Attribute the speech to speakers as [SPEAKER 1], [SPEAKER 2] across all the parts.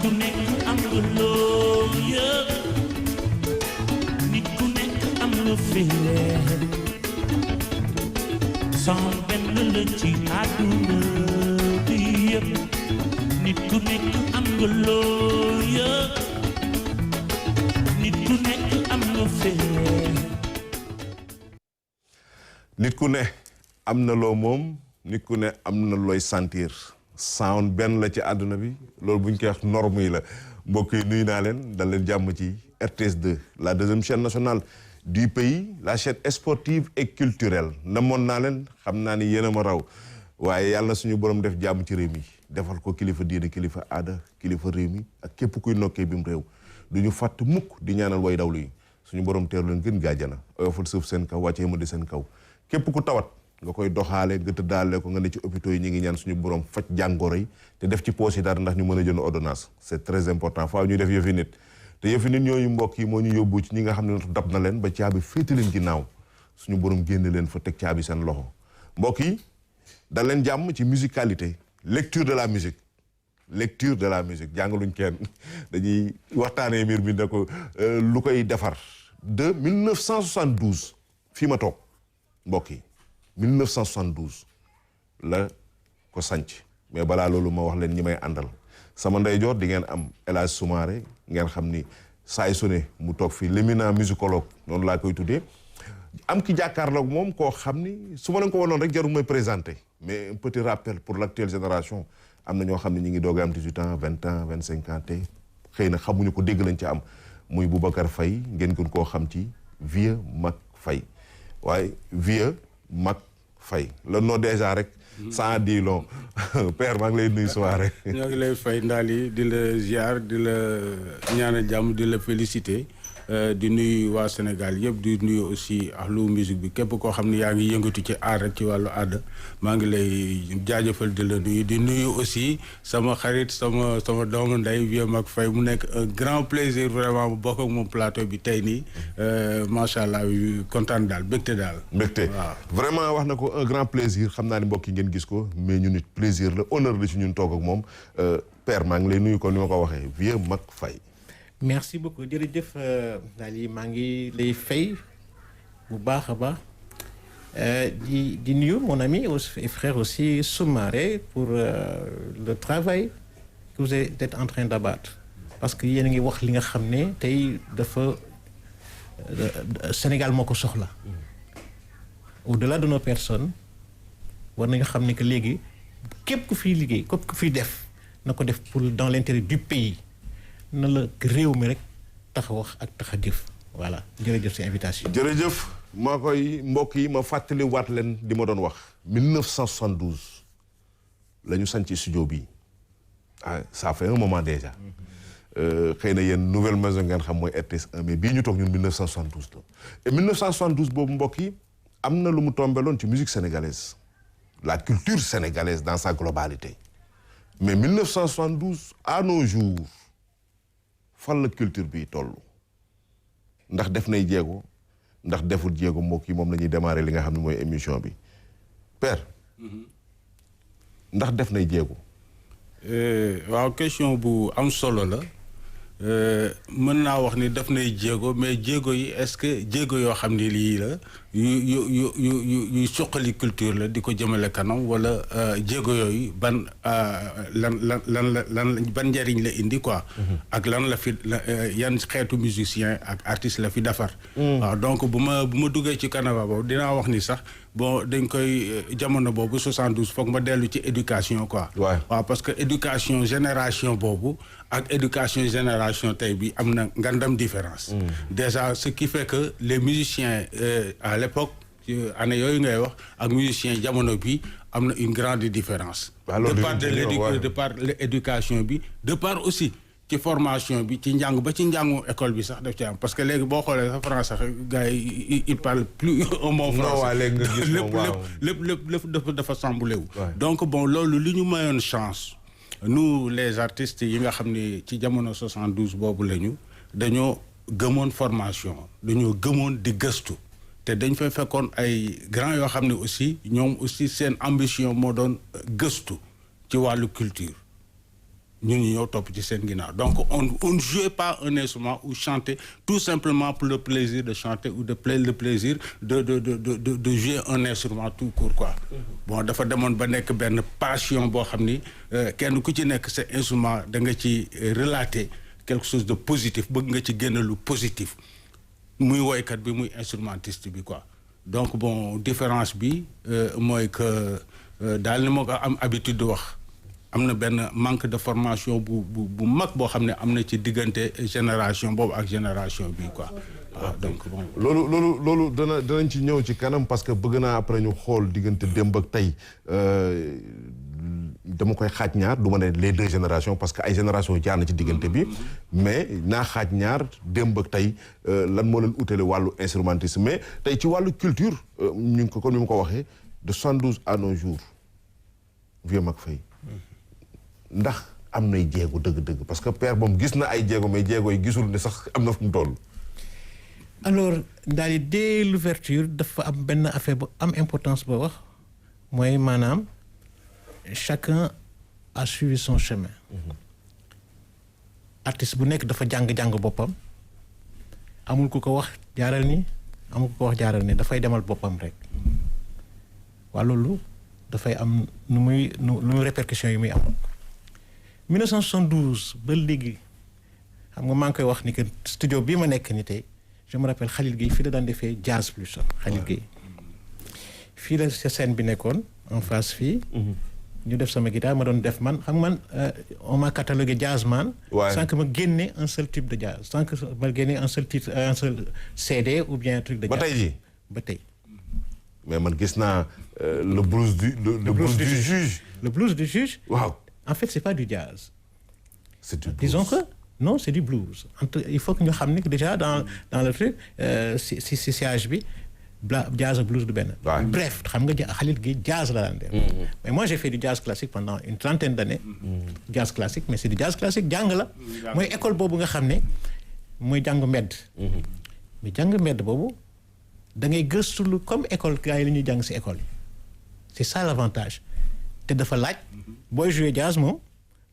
[SPEAKER 1] ku nekk am nga loo yëg nit ku nekk am nga féex sama benn la ci àdduna bi yëpp nit ku nekk am nga loo yëg nit ku nekk am nga féex
[SPEAKER 2] nit ku ne am na loo moom nit ku ne am na looy sentir sound benn la ci àdduna bi loolu bu ñu koy wax norme yi la mbokk yi nuyu naa leen dal leen jàmm ci RTS 2 la deuxième chaîne nationale du pays la chaîne sportive et culturelle namoon naa leen xam naa ni yéen a ma raw waaye yàlla na suñu borom def jàmm ci réew mi defal ko kilifa diine kilifa aada kilifa réew mi ak képp kuy nokkee bi mu réew du ñu fàtt mukk di ñaanal way dawlu yi suñu borom teeru leen gën gaajana oyofal suuf seen kaw wàccee ma di seen kaw képp ku tawat nga koy doxaale nga tëddaale ko nga ne ci hôpitaux yi ñu ngi ñaan suñu borom faj jàngoro yi te def ci poche yi dara ndax ñu mën a jënd ordonnance c'est très important faaw ñuy def yëfi nit te yëfi nit ñooñu mbokk yi moo ñu yóbbu ci ñi nga xam ne dab na leen ba caabi féete leen ginnaaw suñu borom génne leen fa teg caabi seen loxo mbokk yi dal leen jàmm ci musicalité lecture de la musique jàngaluñ kenn dañuy waxtaanee mbir mi ne ko lu koy defar de 1972 fii ma toog mbokk yi 1972 la ko sanc mais balaa loolu ma wax leen ñi may àndal sama ndeyjoor di ngeen am El Hadj Soumaré ngeen xam ni saay su ne mu toog fii l'éminent musicologue noonu laa koy tuddee am ki jàkkaarloog moom koo xam ni su ma leen ko wanoon rek jarul may présenté mais un petit rappel pour l'actuelle génération am na ñoo xam ne ñi ngi doog am 18 ans 20 ans 25 ans te xëy na xamuñu ko dégg lañ ci am muy Boubacar Faye ngeen gën koo xam ci Vieux Mac Faye waaye Vieux Mac Faye le nom déjà rek sans dire long père maa ngi lay nuyu soirée.
[SPEAKER 3] ñoo ngi lay fay Ndali di la ziar di la ñaanal jàmm di la féliciter di nuyu waa Sénégal yëpp di nuyu aussi ahlu musique bi képp koo xam ne yaa ngi yëngatu ci aar rek ci wàllu aada maa ngi lay jaajëfal di la nuyu di nuyu aussi sama xarit sama doomu ndey Vieux Mac Faye mu nekk un grand plaisir vraiment bu bokk ak moom plateau bi tey nii macha allah kontaan daal mbégte daal.
[SPEAKER 2] mbégte waaw vraiment wax na ko un grand plaisir xam naa ni mbokk yi ngeen gis ko mais ñun it plaisir la honneur la ci ñun toog ak moom père maa ngi lay nuyu ko ni ma ko waxee Vieux Mac Faye.
[SPEAKER 4] merci beaucoup jërëjëf daal yi maa ngi lay fay bu baax a baax di nuyu mon ami et frère aussi Soumaré pour le travail que vous êtes en train d'abattre parce que yéen a ngi wax li nga xam ne tey dafa Sénégal moo ko soxla au-delà de nos personnes war nañu xam ne que léegi képp ku fiy liggéey képp ku fiy def na ko def pour dans l'intérêt du pays na la réew mi rek tax a wax ak tax a jëf voilà jërëjëf si invitation.
[SPEAKER 2] jërëjëf maa koy mbokk yi ma fàttali waat leen di ma doon wax 1972 la ñu sanc studio bi ah ça fait un moment déjà xëy na yéen nouvelle maison ngeen xam mooy RTS 1 mais bii ñu toog ñun 1972 la et 1972 boobu mbokk yi am na lu mu tombeloon ci musique sénégalaise la culture sénégalaise dans sa globalité mais 1972 à nos jours fan la culture bi toll ndax def nay jéego ndax deful jéego mbokk yi moom la ñuy démarrer li nga xam ne mooy émission bi père ndax def nay jéego.
[SPEAKER 3] waaw question bu am solo la mën naa wax ni def nay jéego mais jéego yi est-ce que jéego yoo xam ne lii la yu suqali culture la di ko jëmale kanam wala jéego yooyu ban lan ban njariñ la indi quoi. ak lan la fi yan xeetu musicien ak artiste la fi defar. waaw donc bu ma duggee ci kanava boobu dinaa wax ni sax bon dañ koy jamono boobu 72 foog ma dellu ci éducation quoi. waaw parce que éducation génération boobu ak éducation génération tey bi am na ngandam différence. déjà ce qui fait que les musiciens à l'époque année yooyu ngay wax ak musiciens jamono bi am na une grande différence. de par l'éducation bi de par aussi ci formation bi ci njàng ba ci njàngu école bi sax daf ci am parce que léegi boo xoolee sax France sax gars yi il parle plus un mot français lépp dafa chamboulé wu. donc bon loolu li ñu mayoon chance nous les artistes yi nga xam ne ci jamono 72 boobu lañu dañoo gëmoon formation dañoo gëmoon di gëstu te dañ fay fekkoon ay grands yoo xam ne aussi ñoom aussi seen ambition moo doon gëstu ci wàllu culture ñun ñu ñëw topp ci seen ginnaaw donc on ne jouait pas un instrument ou chanter tout simplement pour le plaisir de chanter ou le plaisir de jouer un instrument tout court quoi. Bon dafa demoon ba nekk benn passion boo xam ni kenn ku ci nekk sa instrument da nga ci relater quelque chose de positif bëgg nga ci génne lu positif muy woykat bi muy instrumentiste bi quoi. Donc bon différence bi mooy que daal ni ma ko am habitude de wax. am na benn manque de formation bu mag boo xam ne am na ci diggante génération boobu ak génération bi quoi waaw donc bon.
[SPEAKER 2] loolu danañ ci ñëw ci kanam parce que bëgg naa après ñu xool diggante démb ak tey dama koy xaaj ñaar du ma ne les deux générations parce que ay génération jaar na ci diggante bi mais naa xaaj ñaar démb ak tey lan moo leen utale wàllu instrumentiste mais tey ci wàllu culture ñu ngi ko comme ni ma ko waxee de 72 à nos jours Vieux Mac Faye ndax am nay jéego dëgg-dëgg parce que père moom gis na ay jéego mais jéego yi gisul ne sax am na fu mu toll.
[SPEAKER 4] alors daal di dès l'ouverture dafa am benn affaire bu am importance boo wax mooy maanaam chacun a suivi son chemin. artiste bu nekk dafa jàng boppam amul ku ko wax jaaral ni amul ku ko wax jaaral ni dafay demal boppam rek waa loolu dafay am nu muy répercussions yi muy am. 1972 ba léegi xam nga maa ngi koy wax ni que studio bii ma nekk ni tey je me rappelle Khalil Gueye fii la daan defee jazz plus Khalil Gueye fii la sa scène bi nekkoon en face fii ñu def sama guitare ma doon def man xam man on m'a catalogué jazzman sans que ma génne un seul type de jazz sans que ma génne un seul titre un seul CD ou bien un truc de jazz
[SPEAKER 2] ba tey jii
[SPEAKER 4] ba tey
[SPEAKER 2] mais man gis naa le blues du juge
[SPEAKER 4] le blues du juge
[SPEAKER 2] waaw.
[SPEAKER 4] En fait, c'est pas du jazz.
[SPEAKER 2] C'est du blues.
[SPEAKER 4] Disons que non, c'est du blues. Il faut que nous sachions que déjà dans le truc, si HB, jazz et blues de ben.
[SPEAKER 2] Ouais.
[SPEAKER 4] Bref, Khalil Gueye jazz là. Mais moi, j'ai fait du jazz classique pendant une trentaine d'années. Jazz classique, mais c'est du jazz classique. Jang là. Moi, école bobu nga xamné, moi jang med. Mais jang med bobu, da ngay gëstu comme école gaay li ñu jang ci école. C'est ça l'avantage. Te dafa laaj booy jouer jazz moom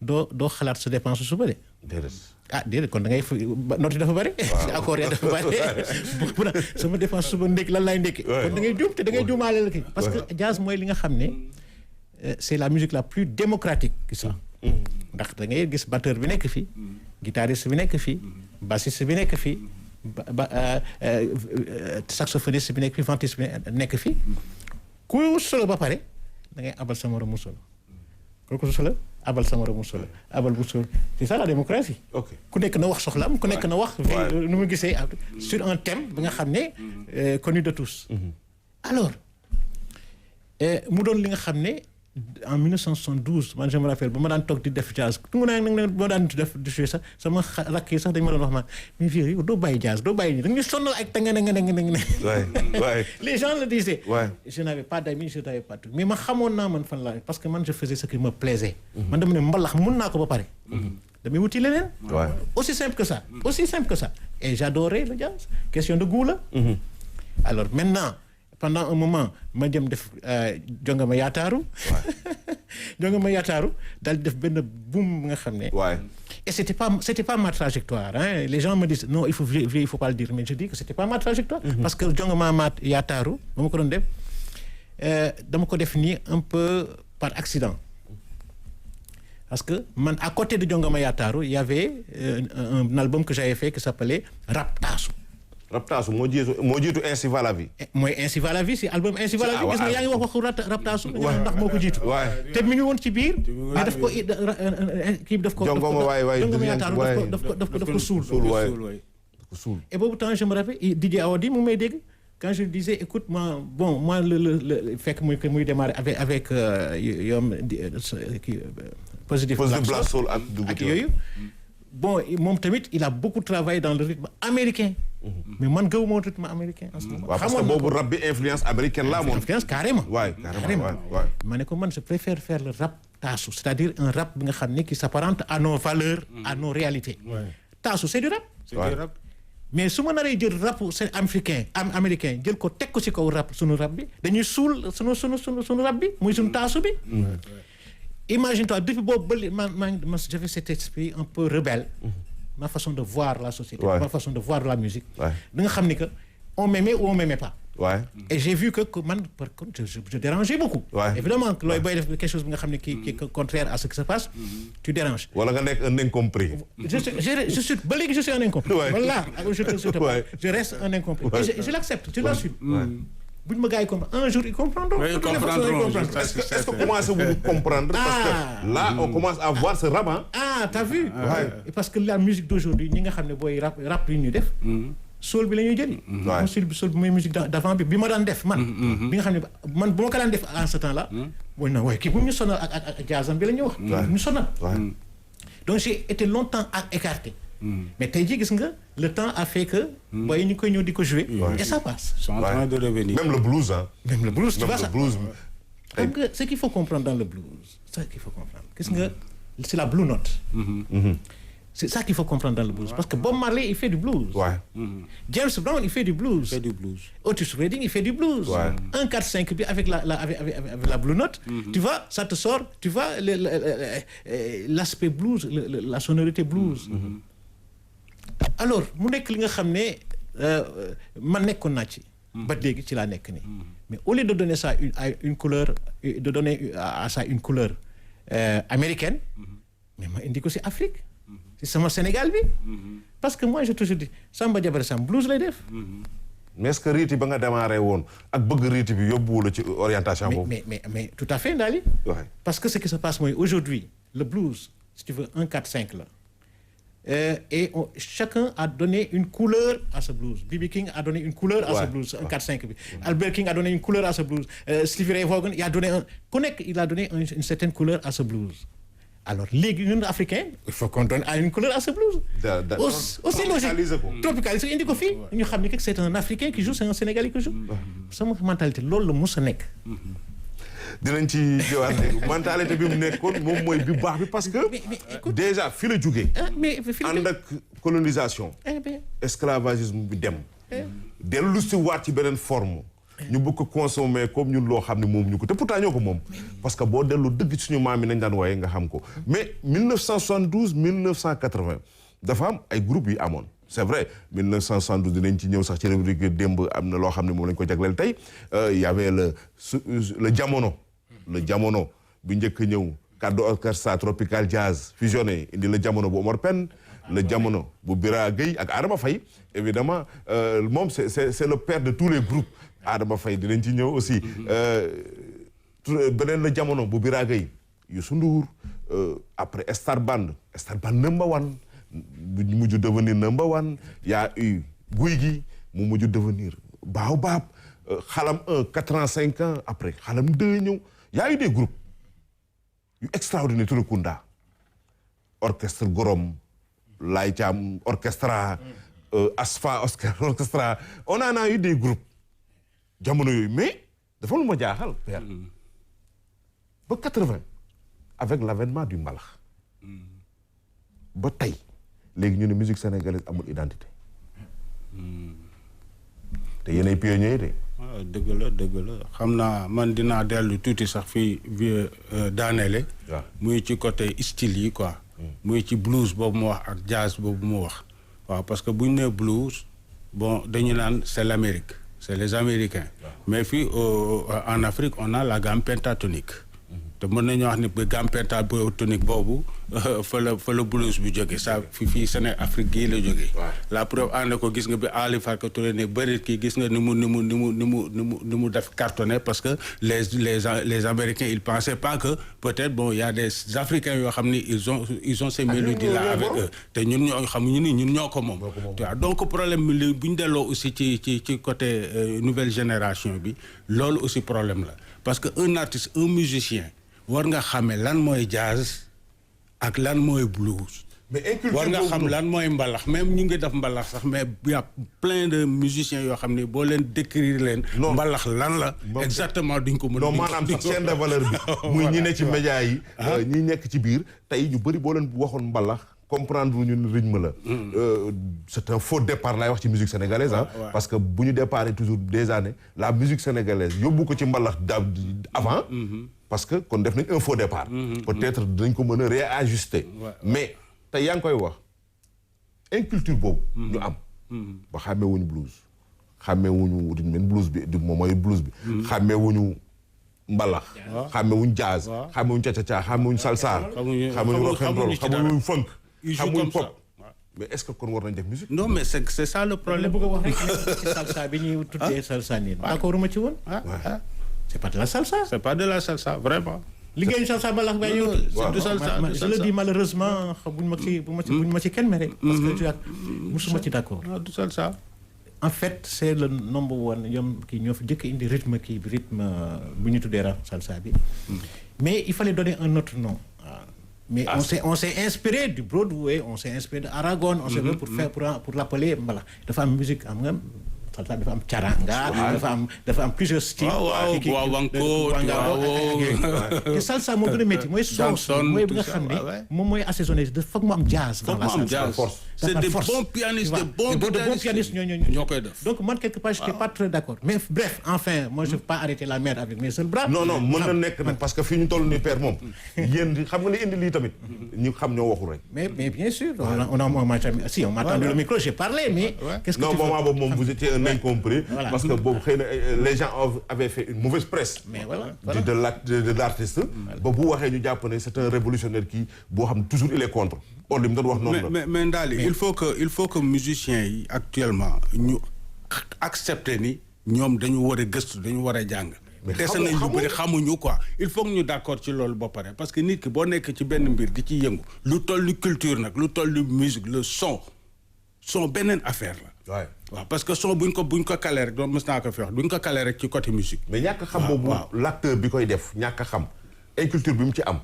[SPEAKER 4] doo xalaat sa dépense suba de. déedéet kon da ngay note dafa bëri. accord ya dafa bëri bu na sama dépense suba ndékki lan laay ndékki. kon da ngay juum te da ngay juumaale la kii. parce que jazz mooy li nga xam ne c'est la musique la plus démocratique qui soit. ndax da ngay gis batteur bi nekk fii. guitariste bi nekk fii. bassiste bi nekk fii. saxophoniste bi nekk fii ventiste bi nekk fii. ku solo ba pare. da ngay abal sama moromu solo kooku solo abal sama moromu solo abal bu solo c'est ça la démocratie.
[SPEAKER 2] ok
[SPEAKER 4] ku nekk na wax soxlaam ku nekk na wax. nu mu gisee sur un thème bi nga xam ne connu de tous. alors mu doon li nga xam ne en 1972 man je me rappelle ba ma daan toog di def jazz tungu naa nag ma daan def di jouer sax sama rakk yi sax dañu ma doon wax man mais vieux yow doo bàyyi jazz doo bàyyi nii dañuy sonal ak tanga les gens le disaient. Je n'avais pas d'amis, je n'avais pas tout mais ma xamoon naa man fan laa parce que man je faisais ce qui me plaisait. man dama ne mbalax mun naa ko ba pare. damay wuti leneen. aussi simple que ça. aussi simple que ça et j'adorais le jazz question de goût la. alors maintenant. Pendant un moment ma jëm def jongama yaataaru jongama yaataaru daal def benn boom nga xam ne et c'était pas ma trajectoire hein. Les gens me disent non il faut pas le dire mais je dis que c'était pas ma trajectoire parce que jongama yaataaru ba ma ko doon def dama ko def nii un peu par accident parce que man à côté de jongama yaataaru il y avait un album que j'avais fait qui s'appelait Rap Taasu.
[SPEAKER 2] Raptaasu moo jiitu Ainsi va la vie.
[SPEAKER 4] mooy Ainsi va la vie si album Ainsi va la vie. gis nga yaa ngi wax waxu Raptaasu. ndax moo ko jiitu. te mi ngi woon ci biir. mais daf ko kii daf ko.
[SPEAKER 2] jongoma waay
[SPEAKER 4] daf ko suul. et boobu temps je me rappelle DJ Awadi mu may dégg quand je disais écoute moi le fekk muy démarrer avec kii Positive Black Soul ak yooyu. Bon moom tamit il a beaucoup travaillé dans le rythme américain. mais man gëw moo rythme américain en ce moment.
[SPEAKER 2] parce que boobu rap bi influence américaine la moom.
[SPEAKER 4] influence carrément.
[SPEAKER 2] carrément.
[SPEAKER 4] ma ne ko man je préfère faire le rap taasu c'est-à-dire un rap bi nga xam ne qui s'apparente à nos valeurs. à nos réalités. taasu c'est du rap. mais su ma naree jël rap c'est américain jël ko teg ko ci kaw rap sunu rap bi dañuy suul sunu rap bi muy sunu taasu bi. imagine-toi depuis boobu ba j'avais cet esprit un peu rebelle. Ma façon de voir la société.
[SPEAKER 2] Ouais.
[SPEAKER 4] Ma façon de voir la musique.
[SPEAKER 2] Ouais.
[SPEAKER 4] da nga xam ni que on m'aimait ou on m'aimait pas.
[SPEAKER 2] Ouais.
[SPEAKER 4] Et j'ai vu que man par contre je dérangeais beaucoup.
[SPEAKER 2] Ouais.
[SPEAKER 4] Évidemment que looy booy def quelque chose bi nga xam ne qui est contraire à ce qui se passe. Tu déranges.
[SPEAKER 2] wala nga nekk un incompris.
[SPEAKER 4] Je suis ba léegi je suis un incompris.
[SPEAKER 2] Ouais.
[SPEAKER 4] Voilà
[SPEAKER 2] Ouais.
[SPEAKER 4] je reste un incompris.
[SPEAKER 2] Ouais.
[SPEAKER 4] Et je l'accepte, je l'assume. buñ ma gars yi comprendre un jour ils comprendront.
[SPEAKER 3] Oui, ils comprendront.
[SPEAKER 2] Est-ce que commencez vous comprendre parce que là on commence à voir ce rap hein.
[SPEAKER 4] Ah, t'as vu?
[SPEAKER 2] Ouais.
[SPEAKER 4] Et parce que la musique d'aujourd'hui ñi nga xam ne booy rap yi ñu def. soul bi la ñuy jëli.
[SPEAKER 2] Ouais.
[SPEAKER 4] soul bi mooy musique d'avant bi ma daan def man. bi nga xam ne man bu ma ko daan def en ce temps là. mooy na waaye kii bu ñu sonal ak jazzam bi la ñuy wax.
[SPEAKER 2] Ouais.
[SPEAKER 4] ñu sonal.
[SPEAKER 2] Ouais.
[SPEAKER 4] Donc j'ai été longtemps écarté. Mais tey jii gis nga le temps a fait que. booy yi ñu koy ñëw di ko jouer. Et ça passe.
[SPEAKER 3] Ils sont en train de revenir.
[SPEAKER 2] Même le blues hein.
[SPEAKER 4] Même le blues, tu
[SPEAKER 2] Même
[SPEAKER 4] vois
[SPEAKER 2] le
[SPEAKER 4] ça.
[SPEAKER 2] blues.
[SPEAKER 4] Xam nga ce qu'il faut comprendre dans le blues, c'est ça qu'il faut comprendre. Gis nga c'est la blue note. C'est ça qu'il faut comprendre dans le blues. Parce que Bob Marley, il fait du blues.
[SPEAKER 2] Ouais.
[SPEAKER 4] James Brown, il fait du blues.
[SPEAKER 3] C'est du blues.
[SPEAKER 4] Otis Redding, il fait du blues.
[SPEAKER 2] Ouais.
[SPEAKER 4] 1, 4, 5, avec la blue note, tu vois, ça te sort, tu vois, l'aspect blues, la sonorité blues. Alors, mu nekk li nga xam ne man nekkoon naa ci. ba léegi ci laa nekk nii. Mais au lieu de donner ça une couleur, de donner à ça une couleur américaine, mais ma indi ko si Afrique. si sama Sénégal bi. parce que moi j'ai toujours dit Samba Jabare Samb blues lay def.
[SPEAKER 2] mais est-ce que riiti ba nga démarré woon ak bëgg riiti bi yóbbuwul ci orientation boobu.
[SPEAKER 4] mais tout à fait Ndali.
[SPEAKER 2] Ouais.
[SPEAKER 4] Parce que ce qui se passe mooy aujourd'hui le blues si tu veux 1, 4, 5 là. Et chacun a donné une couleur à ce blues. B.B. King a donné une couleur à ce blues, un 4-5 bi. Albert King a donné une couleur à ce blues. Stevie Ray Vaughan il a donné il a donné une certaine couleur à ce blues. Alors léegi ñun africains il faut qu'on donne une couleur à ce blues. Aussi logique. Tropicaliser indi ko fii ñu xam ni que c'est un Africain qui joue, c'est un Sénégalais qui joue. Sama mentalité loolu la mos a nekk.
[SPEAKER 2] dinañ ci jiwaat léegi mentalité bi mu nekkoon moom mooy bi baax bi parce que
[SPEAKER 4] écoute,
[SPEAKER 2] déjà fi la jógee
[SPEAKER 4] mais
[SPEAKER 2] ànd ak colonisation esclavagisme bi dem dellu si waat ci beneen forme ñu bëgg ko consommer comme ñun loo xam ne moom ñu ko te pourtant ñoo ko moom parce que boo dellu dëgg suñu maam yi nañ daan waaye nga xam ko mais 1972 1980 dafa am ay groupes yi amoon c'est vrai 1972 dinañ ci ñëw sax ci rubrique démb am na loo xam ne moom lañ ko jagleel tey y avait le jamono bu njëkk a ñëw kaddu orchestra tropical jazz fusionné indi le jamono bu Omar Pène le jamono bu Bira Gueye ak Adama Faye évidemment moom c'est le père de tous les groupes Adama Faye dinañ ci ñëw aussi beneen le jamono bu Bira Gueye Youssou Ndour après Star Band number one mu mujj devenir number one y a eu Guy gi mu mujj devenir Baobab Xalam 1 4 ans 5 ans après Xalam 2 ñëw y a eu des groupes yu extraordinaire Turekunda orchestre Gorom Laye Thiam orchestra Asfa orchestra on en a eu des groupes jamono yooyu mais dafa lu ma jaaxal père ba 80 avec l'avènement du mbalax ba tey léegi ñu ne musique sénégalaise amul identité te yéenay pionnier de.
[SPEAKER 3] waaw dëgg la xam naa man dinaa dellu tuuti sax fii daaneele.
[SPEAKER 2] waaw
[SPEAKER 3] muy ci côté style yi quoi. muy ci blues boobu mu wax ak jazz boobu mu wax. waaw parce que bu ñu nee blues bon dañu naan c'est l'Amérique c'est les Américains. mais fii en Afrique on a la gamme pentatonique. te mën nañu wax ni gamme pentatonique boobu fa la blues bi jógee ça fii Sénégal Afrique gii la jógee. la preuve ànd ko gis nga bi Ali Farka Touré ne bëri kii gis nga ni mu def cartonné parce que les Américains ils pensaient pas que peut-être bon il y a des Africains yoo xam ni ils ont ces mélodies là avec eux te ñun ñoo xamuñu ni ñun ñoo ko moom. donc problème bi bu ñu delloo aussi ci côté nouvelle génération bi loolu aussi problème la parce que un artiste un musicien war nga xamee lan mooy jazz ak lan mooy blues. war nga xam lan mooy mbalax même ñu ngi def mbalax sax mais y a plein de musiciens yoo xam ne boo leen décrire leen. mbalax lan la. exactement duñ ko mën.
[SPEAKER 2] non maanaam sax chaîne de valeur bi. muy ñi ne ci média yi. ñi nekk ci biir tey ñu bëri boo leen waxoon mbalax comprendre wuñu rythme la. C'est un faux départ laay wax ci musique sénégalaise ah. parce que bu ñu déparé toujours des années la musique sénégalaise yóbbu ko ci mbalax avant. parce que kon def nañ un faux départ. peut-être dinañ ko mën a réajuster. mais te yaa ngi koy wax inculture boobu. ñu am. ba xàmmee wuñu blues. xàmmee wuñu rythme blues bi moom mooy blues bi. xàmmee wuñu mbalax. xàmmee wuñu jazz. xàmmee wuñu cha-cha-cha xàmmee wuñu salsa. xàmmee wuñu rock and roll xàmmee wuñu funk. xamuñ pop mais est-ce que kon war nañ def musique.
[SPEAKER 3] non mais c'est ça le problème.
[SPEAKER 4] bëgg a wax rek ci salsa bi ñuy tuddee salsa nii. d'accord ma ci woon. c'est pas de la salsa.
[SPEAKER 3] c'est pas de la salsa vraiment.
[SPEAKER 4] liggéeyu salsa mbalax ba yow.
[SPEAKER 3] c'est du salsa
[SPEAKER 4] je le dis malheureusement buñ ma ci kenn mere. parce que musuma ci d'accord.
[SPEAKER 3] du salsa.
[SPEAKER 4] en fait c'est le number one ñoom kii ñoo fi jëkk indi rythme bu ñu tuddee rap salsa bi. mais il fallait donner un autre nom. mais on s'est inspiré du Broadway, on s'est inspiré de Aragon, on s'est pour l'appeler mbalax dafa am musique am nga salsa dafa am charanga, dafa am plusieurs styles. te salsa moo gën a métti mooy sauce mooy bi nga xam ne moom mooy assaisonné foog mu am jazz dans la salsa.
[SPEAKER 3] C'est des bons pianistes, de bons
[SPEAKER 4] pianistes ñoo koy def. Donc man quelque part je n'étais pas très d'accord. Mais bref, enfin, moi je ne veux pas arrêter la mer avec mes seuls bras.
[SPEAKER 2] Non mën na nekk nag parce que fii ñu toll nii père moom yéen xam nga li indi lii tamit ñu xam ñoo waxul rek.
[SPEAKER 4] Mais bien sûr, on m'a tendu le micro, j'ai parlé, mais qu'est-ce que tu veux?
[SPEAKER 2] Non, moment boobu moom vous étiez un incompris parce que boobu xëy na les gens avaient fait une mauvaise presse.
[SPEAKER 4] Mais voilà.
[SPEAKER 2] de l'artiste. ba bu waxee ñu jàpp ne c'est un révolutionnaire qui boo xam toujours il est contre. or li mu doon wax noonu la.
[SPEAKER 3] mais Ndali il faut que musiciens yi actuellement ñu accepter ni ñoom dañu war a gëstu dañu war a jàng.
[SPEAKER 2] mais
[SPEAKER 3] dese nañ lu bëri xamuñu quoi il faut que ñu d'accord ci loolu ba pare parce que nit ki boo nekk ci benn mbir di ci yëngu lu toll ni culture nag lu toll ni musique le son beneen affaire la. waaw parce que son buñ ko caler rek doon mës naa ko fi wax buñ ko caler rek ci côté musique.
[SPEAKER 2] mais ñàkk xam boobu l'acteur bi koy def ñàkk xam inculture bi mu ci am.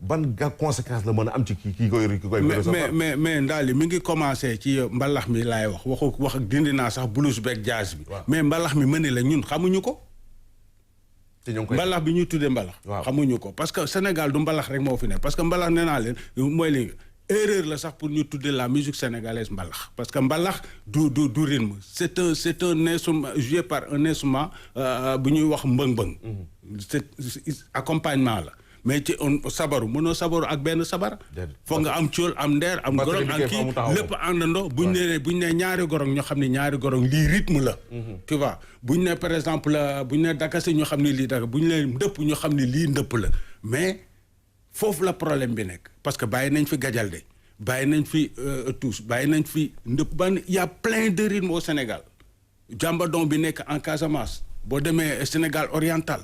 [SPEAKER 2] ban conséquence la mën a am ci kii koy.
[SPEAKER 3] mais Ndali mi ngi commencé ci mbalax mi laay wax dindi naa sax blues beeg jazz bi. mais mbalax mi mëne la ñun xamuñu ko.
[SPEAKER 2] te ñoo ngi koy
[SPEAKER 3] mbalax bi ñuy tuddee mbalax. xamuñu ko parce que Sénégal du mbalax rek moo fi ne parce que mbalax nee naa leen mooy li erreur la sax pour ñu tuddee la musique sénégalaise mbalax parce que mbalax du rythme c'est un instrument joué par un instrument bu ñuy wax mbëng-mbëng. c'est accompagnement la. mais ci sabaru mënoo sabaru ak benn sabar. foog nga am cool am ndeer am gorong am kii lépp àndandoo buñ ne ñaari gorong ñoo xam ne ñaari gorong lii rythme la. tu vois buñ ne par exemple buñ ne dakase ñoo xam ne lii daka buñ ne ndëpp ñoo xam ne lii ndëpp la mais foofu la problème bi nekk parce que bàyyi nañ fi gajalde bàyyi nañ fi tous bàyyi nañ fi ndëpp ban y a plein de rythmes au Sénégal jambadon bi nekk en Casamance boo demee Sénégal oriental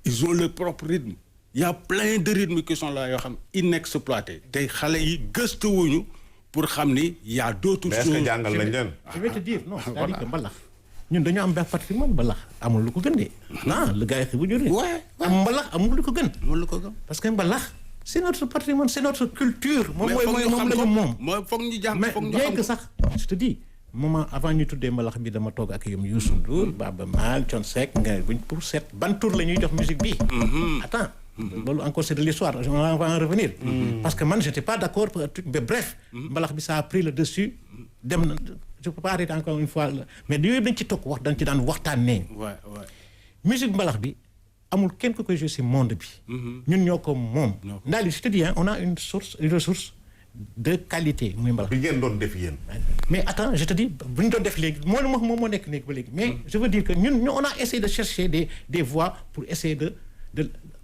[SPEAKER 3] ils ont leur propre rythme. Il y a plein de rythmes qui sont là yoo xam inexploités te xale yi gëstuwuñu pour xam ni y a d'autres choses.
[SPEAKER 2] mais est-ce que jàngal nañ leen.
[SPEAKER 4] je vais te dire non c'est-à-dire que mbalax ñun dañu am benn patrimoine mbalax amul lu ko gën de. le gars yi bu ñu am mbalax amul lu ko gën. parce que mbalax c'est notre patrimoine c'est notre culture. moom la ñu moom.
[SPEAKER 3] mooy foog ñu jàng foog ñu
[SPEAKER 4] mais bien que sax je te dis moment avant ñu tuddee mbalax bi dama toog ak yom Youssou Ndour Baba Maal Thione Seck nga buñ pour seet ban tour la ñuy jox musique bi. attends. loolu encore c'est de l'histoire on va en revenir. parce que man j'étais pas d'accord pour mais bref. mbalax bi ça a pris le dessus dem na je peux pas arrêter encore une fois mais yooyu dañ ci toog dañ ci daan waxtaanee. musique mbalax bi amul kenn ku koy jouer ci monde bi. ñun ñoo ko moom. ndax je te dis on a une ressource de qualité muy mbalax.
[SPEAKER 2] bi ngeen doon def yéen.
[SPEAKER 4] mais attends je te dis bu ñu doon def léegi moom moo nekk léegi ba léegi mais je veux dire que ñun on a essayé de chercher des voies pour essayer de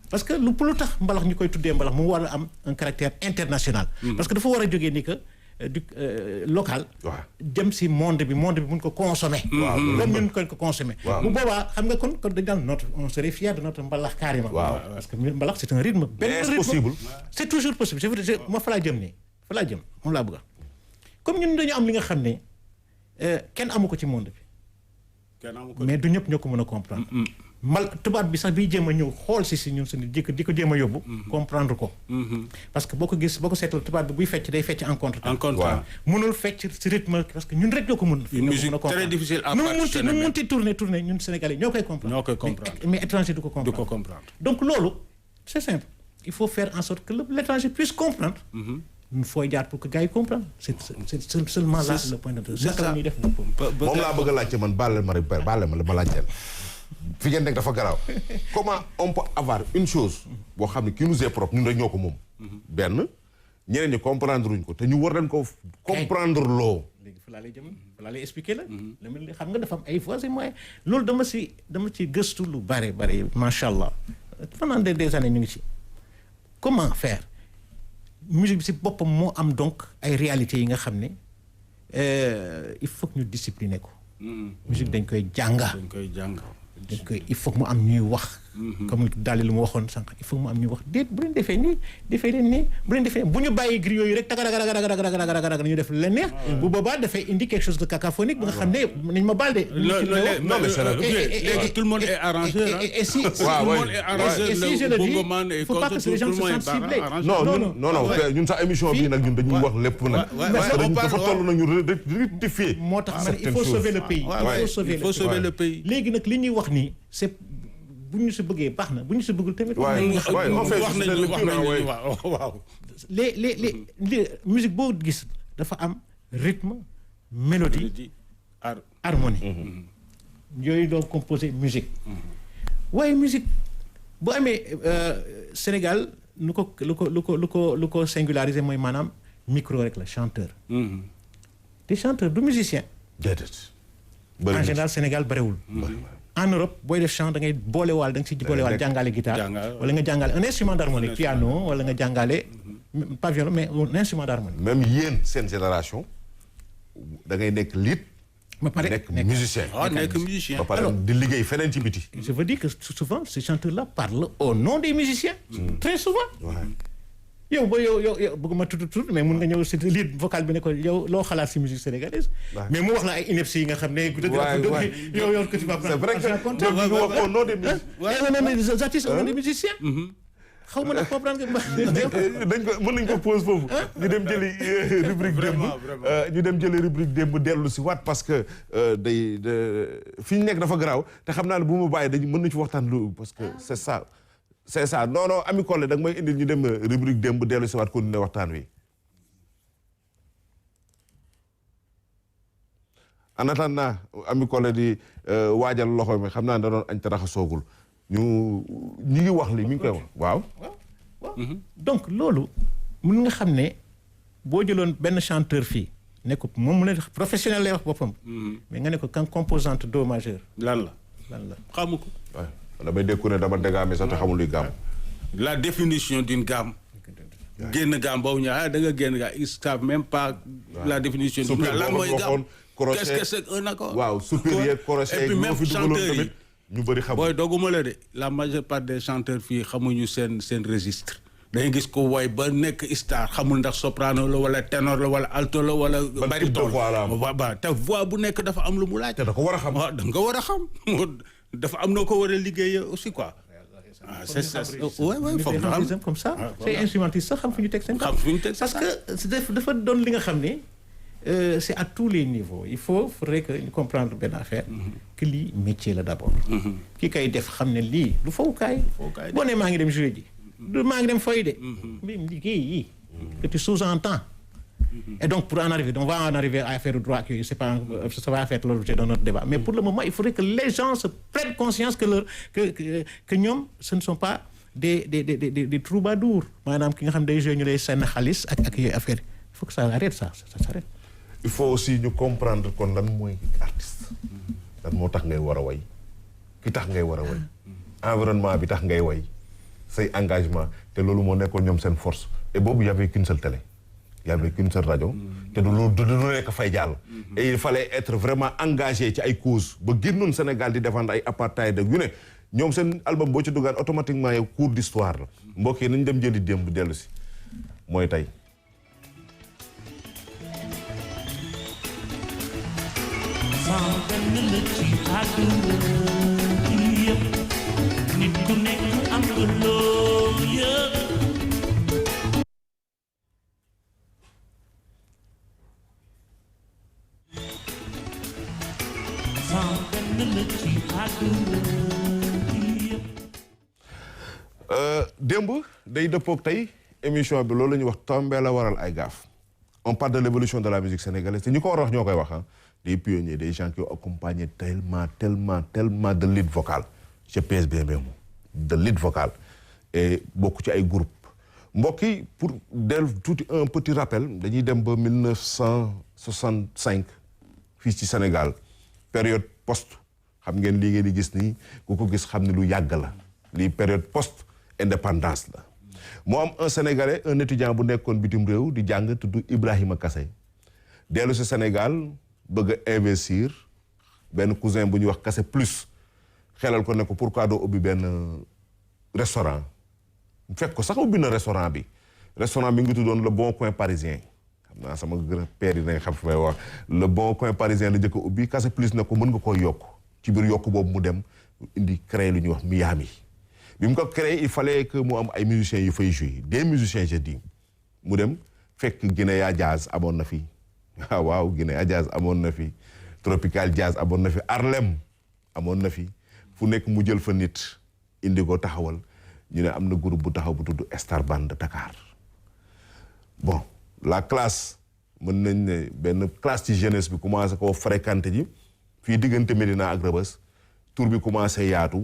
[SPEAKER 4] parce que lu tax mbalax ñu koy tuddee mbalax mu war a am un caractère international. parce que dafa war a jógee ni que du local. dem ci monde bi mun ko consommer. comme ñun ko consommer. bu boobaa xam nga kon dañ daan on serait fier de notre mbalax carrément. parce que mbalax c'est un rythme.
[SPEAKER 2] mais est-ce possible.
[SPEAKER 4] c'est toujours possible ma fa laa jëm nii fa laa jëm moom laa bëgg comme ñun dañu am li nga xam ne kenn amu ko ci monde bi. mais du ñëpp ñoo ko mën a comprendre. tubaab bi sax biy jéem a ñëw xool si ñun suñu di ko jéem a yóbbu. comprendre ko. parce que boo ko seetal tubaab bi buy fecc day fecc en contre-temps. mënul fecc ci rythme parce que ñun rek ñoo ko mën.
[SPEAKER 3] une musique très difficile à pratiquer.
[SPEAKER 4] nu mu munti tourner ñun Sénégalais ñoo koy comprendre. mais étranger du ko comprendre. donc loolu c'est simple il faut faire en sorte que l'étranger puisse comprendre. fooy jaar pour que gars yi comprendre c'est seulement là le point de vue.
[SPEAKER 3] c'est ça
[SPEAKER 4] ñuy def
[SPEAKER 2] moom laa bëgg a laajte man baale ma laajteel fi ngeen nekk dafa garaaw comment on peut avoir une chose boo xam ne qui nous est propre ñun rek ñoo ko moom. benn ñeneen ñi comprendre uñ ko te ñu war leen ko comprendre loo.
[SPEAKER 4] léegi fa laa lay expliquer la. xam nga dafa am ay voies et moyens loolu dama ci gëstu lu bare macha allah pendant des années ñu ngi ci. comment faire musique bi ci boppam moo am donc ay réalités yi nga xam ne il faut que ñu discipliner ko. musique dañ koy jànga. il faut que mu am ñuy wax. comme daal lu mu waxoon sànq il faut que mu am ñuy wax déet bu leen defee nii defee leen nii bu leen defee bu ñu bàyyi griot yi rek tagaragaragaragaragaragaragar ñu def leen neex. bu boobaa dafay indi quelque chose de cacophonique bi nga xam ne nañ ma baal de.
[SPEAKER 2] non mais c'est
[SPEAKER 3] tout le monde est arrangé.
[SPEAKER 4] et si
[SPEAKER 3] tout le monde est arrangé.
[SPEAKER 4] et si je le dis il faut pas que les gens se sentent ciblés.
[SPEAKER 2] non ñun sax émission bii nag ñun dañuy wax lépp nag. dafa toll nag ñu rectifier.
[SPEAKER 4] moo tax man il faut sauver le pays.
[SPEAKER 3] il faut sauver le pays.
[SPEAKER 4] léegi nag li ñuy wax nii c'est bu ñu si bëggee baax na bu ñu si bëggul tamit.
[SPEAKER 3] wax nañu waaw.
[SPEAKER 4] les musique boo gis dafa am rythme mélodie harmonie. yooyu doon composer musique. waaye musique bu amee Sénégal lu ko singulariser mooy maanaam micro rek la chanteur. te chanteur du musicien.
[SPEAKER 2] déedéet.
[SPEAKER 4] en général Sénégal barewul. en Europe booy def chant da ngay boolewaal da nga ci boolewaal jàngale guitare wala nga jàngale un instrument d'harmonie piano wala nga jàngale pas violon mais un instrument d'harmonie.
[SPEAKER 2] même yéen seen génération da ngay nekk lead.
[SPEAKER 4] ba pare
[SPEAKER 2] nekk musicien.
[SPEAKER 3] nekk musicien.
[SPEAKER 2] ba pare di liggéey feneen ci biti.
[SPEAKER 4] je veux dire que souvent ces chanteurs-là parlent au nom des musiciens. très souvent. yow bëgguma tudd mais mun nga ñëw si lead vocal bi ne ko yow loo xalaat si musique sénégalaise. mais mu wax la ay inepties yi nga xam ne. yow que tu vas prendre.
[SPEAKER 2] c'est vrai que ñu wax au nom des musiciens.
[SPEAKER 4] les artistes au nom des musiciens. xaw ma nag comprendre nga.
[SPEAKER 2] mën nañ ko pose foofu. ñu dem jëli rubrique démb. ñu dem jëli rubrique démb dellu si waat parce que fi ñu nekk dafa garaaw te xam naa ne bu ma bàyyi dañu mën nañu ci waxtaan lu parce que c'est ça non Ami Collé da nga may indil ñu dem rubrique démb dellu si waat continuer waxtaan wi. en attendant Ami Collé di waajal loxo mi xam naa ne da doon añ te raxasoogul ñu ngi wax li mi ngi koy wax waaw.
[SPEAKER 4] donc loolu mun nga xam ne boo jëloon benn chanteur fii ne ko moom mu ne professionnel lay wax boppam. mais nga ne ko kan composante do majeur.
[SPEAKER 3] lan la xamu ko.
[SPEAKER 2] damay dégg ne dama dégaame sax te xamul luy gamme.
[SPEAKER 3] la définition d'une gamme. génn gamme boobu ñu da nga génn gamme ils savent même pas la définition d'une gamme. lan mooy gamme qu'est-ce que c'est un accord.
[SPEAKER 2] waaw supérieur crochet
[SPEAKER 3] et puis même chanteurs yi
[SPEAKER 2] ñu bëri xam.
[SPEAKER 3] booy dogguma la de la majeure part des chanteurs fii xamuñu seen registre. dañuy gis ko woy ba nekk star xamul ndax soprano la wala ténor la wala alto la wala. baryton la te voix bu nekk dafa am lu mu laaj.
[SPEAKER 2] te da ko war a xam.
[SPEAKER 3] waaw da nga war a xam. dafa am noo ko war a liggéeyee aussi quoi. c'est ça
[SPEAKER 4] foog nga xam comme ça. c'est instrumentiste sax xam fu ñu teg seen.
[SPEAKER 3] xam fu ñu teg
[SPEAKER 4] parce que dafa doon li nga xam ne c'est à tous les niveaux il faudrait que ñu comprendre benn affaire. que lii métier la d'abord. ki kay def xam ne lii du fowukaay. boo nee maa ngi dem jouer ji. du maa ngi dem foy de. mais liggéey yi. que tu sous-entends. Et donc, pour en arriver, on va en arriver à faire le droit, que c'est pas, ça va faire l'objet de notre débat. Mais pour le moment, il faudrait que les gens se prennent conscience que ñoom, ce ne sont pas des troubadours. Maanaam ki nga xam day jouer ñu lay seen xaalis ak yooyu affaire il faut que ça arrête ça s'arrête.
[SPEAKER 2] Il faut aussi ñu comprendre kon lan mooy artiste. lan moo tax ngay war a way. ki tax ngay war a way. environnement bi tax ngay way. say engagement te loolu moo nekkoon ñoom seen force. et boobu y avait qu'une seule télé. y avait qu'une seule rajo. te du nekk fay jàll. et il fallait être vraiment engagé ci ay causes ba génnoon Sénégal di défendre ay apartheid ak yu ne ñoom seen album boo ci duggaan automatiquement yow cours d'histoire la. mbokk yi nañ dem jëli démb dellu si mooy tey.
[SPEAKER 1] nit ku nekk am nga loo yëg.
[SPEAKER 2] démb day dëppook tey émission bi loolu la ñuy wax tombé la waral ay gaaf on parle de l'évolution de la musique sénégalaise te ñi ko war a wax ñoo koy wax des pionniers des gens qui ont accompagné tellement de lead vocal je pèse bien mes mots de lead vocal et bokk ci ay groupe mbokk yi pour tuuti un petit rappel dañuy dem ba 1965 fii ci Sénégal période post xam ngeen lii ngeen di gis nii ku ko gis xam ne lu yàgg la lii période post indépendance la moo am un Sénégalais un étudiant bu nekkoon bitim réew di jàng tudd Ibrahima Kassé dellu si Sénégal bëgg a investir benn cousin bu ñuy wax Kassé plus xelal ko ne ko pourquoi doo ubbi benn restaurant fekk ko sax ubbi na restaurant bi ngi tuddoon Le Bon Coin Parisien xam naa sama gën a père yi nañ xam fi may wax Le Bon Coin Parisien la jëkk a ubbi Kassé plus ne ko mën nga koo yokk ci biir yokk boobu mu dem indi créé lu ñuy wax Miami bi mu ko créé il fallait que mu am ay musiciens yu fay jouer des musiciens je dis mu dem fekk Guinea Jazz amoon na fi waaw Guinea Jazz amoon na fi Tropical Jazz amoon na fi Harlem amoon na fi fu nekk mu jël fa nit indi ko taxawal ñu ne am na groupe bu taxaw bu tudd Star Band de Dakar bon la classe mën nañ ne benn classe ci jeunesse bi commencé koo fréquenté ji fii diggante Médina ak Rebeuss tour bi commencé yaatu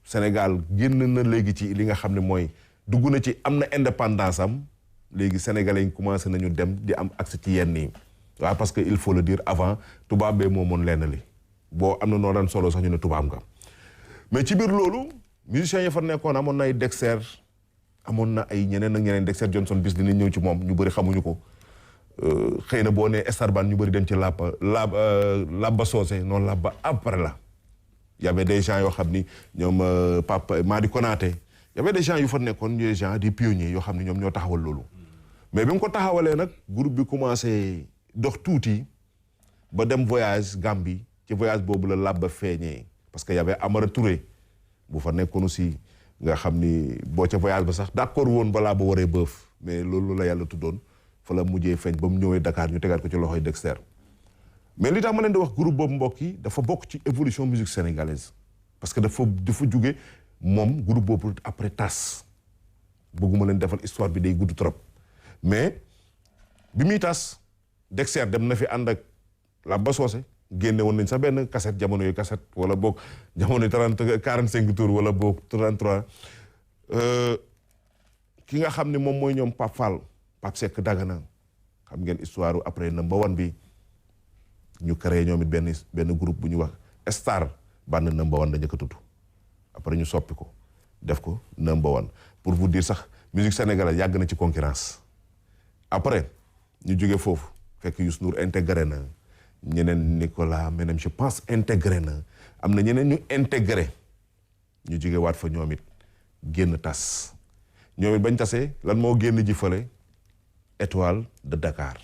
[SPEAKER 2] Sénégal génn na léegi ci li nga xam ne mooy dugg na ci am na indépendance am léegi sénégalais yi commencé nañu dem di am accès ci yenn yi waaw parce que il faut le dire avant tubaab bee moo moon lenn li boo am na noo daan solo sax ñu ne tubaab nga mais ci biir loolu musiciens yi fa nekkoon amoon na ay Dexter amoon na ay ñeneen ak ñeneen Dexter Johnson bis dinañ ñëw ci moom ñu bëri xamuñu ko xëy na boo nee Star Band ñu bëri dem ci Labba Socé noonu Labba après la y avait des gens yoo xam ni ñoom Pape Madi Konaté y avait des gens yu fa nekkoon des gens des pionniers yoo xam ni ñoom ñoo taxawal loolu mais bi mu ko taxawalee nag groupe bi commencé dox tuuti ba dem voyage Gambie ci voyage boobu la Labba feeñee parce que y avait Amara Touré bu fa nekkoon aussi nga xam ni boo ca voyage ba sax d'accord woon balaa ba waree bëf mais loolu la yàlla tuddoon fa la mujjee feeñ ba mu ñëwee Dakar ñu tegaat ko ci loxoy Dexter mais li tax ma leen di wax groupe boobu mbokk yi dafa bokk ci évolution musique sénégalaise parce que dafa jóge moom groupe boobu après tas bëgguma leen defal histoire bi day gudd trop mais bi muy tas Dexter dem na fi ànd ak Labba Socé génne woon nañ sax benn cassette jamono yooyu cassette wala boog jamono 45 tours wala boog 33 ki nga xam ne moom mooy ñoom Pape Fall Pape Seck Dagana xam ngeen histoire après number one bi ñu créé ñoom it benn groupe bu ñu wax Star Band number one dañu ko tudd après ñu soppi ko def ko number one pour vous dire sax musique sénégalaise yàgg na ci concurrence après ñu jóge foofu fekk Youssou Ndour intégré na ñeneen Nicolas Menem je pense intégré na am na ñeneen ñu intégré ñu jóge waat fa ñoom it génn tas ñoom it bañ tasee lan moo génn ji fële Étoile de Dakar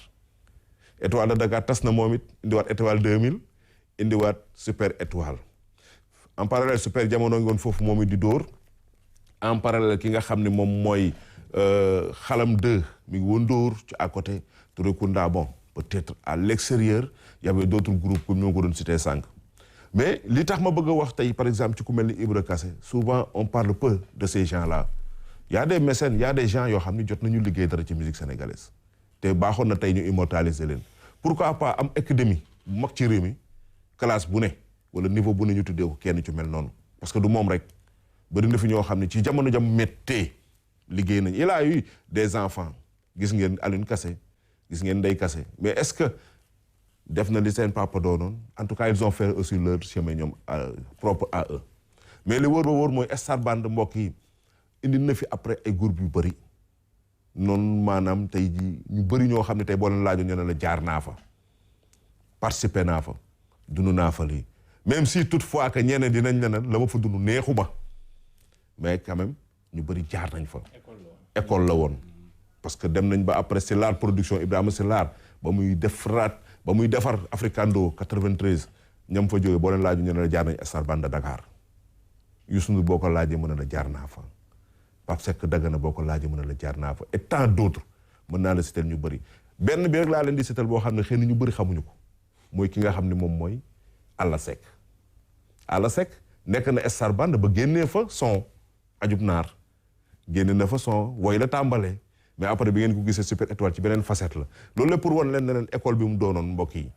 [SPEAKER 2] Étoile de Dakar tas na moom it indiwaat Étoile 2000 indiwaat Super Étoile en parallèle Super jamono ngi woon foofu moom it di dóor en parallèle ki nga xam ne moom mooy Xalam 2 mi ngi woon dóor ci à côté Touré Kunda bon peut-être à l'extérieur il y avait d'autres groupes comme ñoo ko doon cité sànq mais li tax ma bëgg a wax tey par exemple ci ku mel ni Ibra Kassé souvent on parle peu de ces gens-là y a des mécènes y a des gens yoo xam ne jot nañu liggéey dara ci musique sénégalaise te baaxoon na tey ñu immortaliser leen pourquoi pas am académie bu mag ci réew mi classe bu ne wala niveau bu ne ñu tuddee ko kenn ci mel noonu parce que du moom rek bari na fi ñoo xam ne ci jamono jam méttee liggéey nañ il a eu des enfants gis ngeen Alioune Kassé gis ngeen Ndeye Kassé mais est-ce que def na li seen papa doonoon en tout cas ils ont fait aussi leur chemin ñoom propre à eux mais li wóor ba wóor mooy Star Band mbokk yi indi na fi après ay groupe yu bëri noonu maanaam tey ji ñu bëri ñoo xam ne tey boo leen laajoon ñu ne la jaar naa fa participer naa fa dund naa fa lii même si toutefois que ñeneen dinañ ne la ma fa dund neexuma mais quand même ñu bëri jaar nañ fa école la woon parce que dem nañ ba après c'est l'art production Ibrahima c'est l'art ba muy defar Africando 93 ñam fa jógee boo leen laaju ñu ne la jaar nañ Star Band de Dakar Youssou Ndour boo ko laajee mën na la jaar naa fa Pape Seck Dagana boo ko laajee mën na la jaar naa fa et tant d'autres mën naa la citer ñu bëri benn bi rek laa leen di citer boo xam ne xëy na ñu bëri xamuñu ko mooy ki nga xam ne moom mooy Alla Seck Alla Seck nekk na Star Band ba génnee fa son ajub naar génn na fa son woy la tàmbalee mais après bi ngeen ko gisee Super Étoile ci beneen facette la loolu lépp pour wan leen ne leen école bi mu doonoon mbokk yi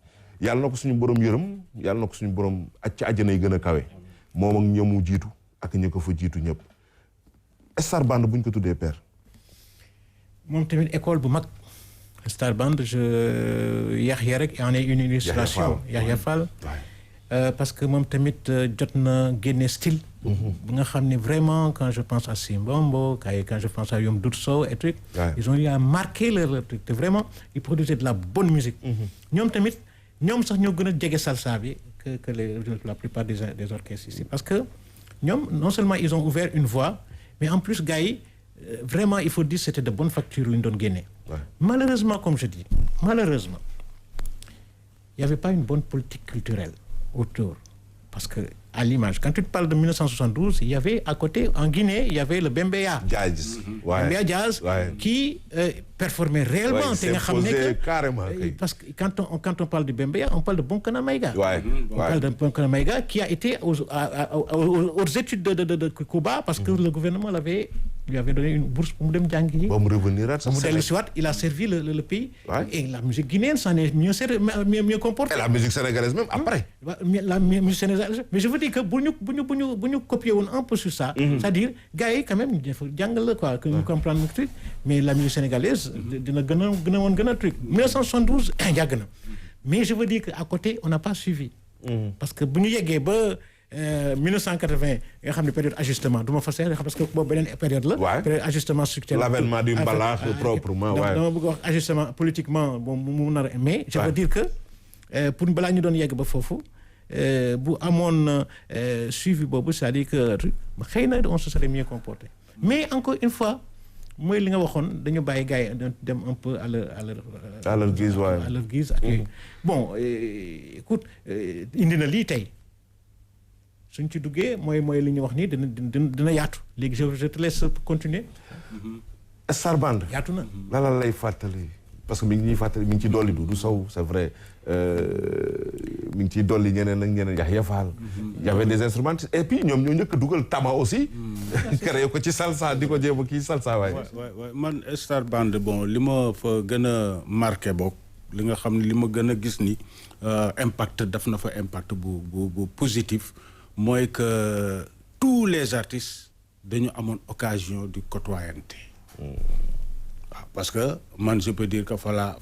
[SPEAKER 2] yàlla na ko suñu borom yërëm yàlla na ko suñu borom ci àjjana yi gën a kawe moom ak ñamu jiitu ak ñi ko fa jiitu ñëpp Star Band bu ñu ko tuddee père.
[SPEAKER 4] moom tamit école bu mag Star Band Yaxya rek en est une illustration Yaxya Fall parce que moom tamit jot na génne style bi nga xam ne vraiment quand je pense à Simbombo quand je pense à Yom Dout Sow et truc ils ont eu à marquer leur truc te vraiment ils produisaient de la bonne musique ñoom tamit ñoom sax ñoo gën a jege salsa bi que la plupart des orchestres ici parce que ñoom non seulement ils ont ouvert une voie mais en plus gars yi vraiment il faut dire c'était de bonne facture lu ñu doon génne malheureusement comme je dis malheureusement il y avait pas une bonne politique culturelle autour parce que à l'image quand tu te parles de 1972 il y avait à côté en Guinée il y avait le Bembeya
[SPEAKER 2] Jazz
[SPEAKER 4] Bembeya Jazz qui performait réellement te nga xam ne que parce que quand on parle du Bembeya on parle de Bonkana Maïga on parle de Bonkana Maïga qui a été aux études de Cuba parce que le gouvernement lui avait donné une bourse pour mu dem jàng yi mu dellu si waat il a servi le pays et la musique guinéenne s'en est mieux comportée
[SPEAKER 2] et la musique sénégalaise même après
[SPEAKER 4] la musique sénégalaise mais je veux dire que bu ñu copier woon un peu sur ça c'est-à-dire gars yi quand même ñu def jàngal la quoi que ñu comprendre le truc mais la musique sénégalaise dina gën a truc 1972 yàgg na mais je veux dire que à côté on n'a pas suivi parce que bu ñu yeggee ba 1980 nga xam ne période ajustement du ma fa seet parce que boobu beneen période la période ajustement structurel
[SPEAKER 2] l'avènement du mbalax proprement
[SPEAKER 4] dama bëgg wax ajustement politiquement bon mu nar mais je veux dire que pour balaa ñu doon yegg ba foofu bu amoon suivi boobu c'est-à-dire que xëy na on se serait mieux comporté mais encore une fois mooy li nga waxoon dañu bàyyi gars yi dem un peu à leur guise ak yooyu bon écoute indi na lii tey suñ ci duggee mooy li ñu wax nii dina yaatu léegi je te laisse continuer.
[SPEAKER 2] Star Band
[SPEAKER 4] yaatu na.
[SPEAKER 2] lan lay fàttali parce que mi ngi ñuy fàttali mi ngi ciy dolli du Sow c'est vrai mi ngi ciy dolli ñeneen ak ñeneen Yaxya Fall. y avait des instrumentistes et puis ñoom ñoo njëkk a dugal tama aussi. créé ko ci salsa di ko jéem a kii salsa waaye.
[SPEAKER 3] man Star Band bon li ma fa gën a marqué boog li nga xam ne li ma gën a gis ni impact daf na fa impact bu positif. mooy que tous les artistes dañu amoon occasion di côtoyante waaw parce que man je peux dire que fala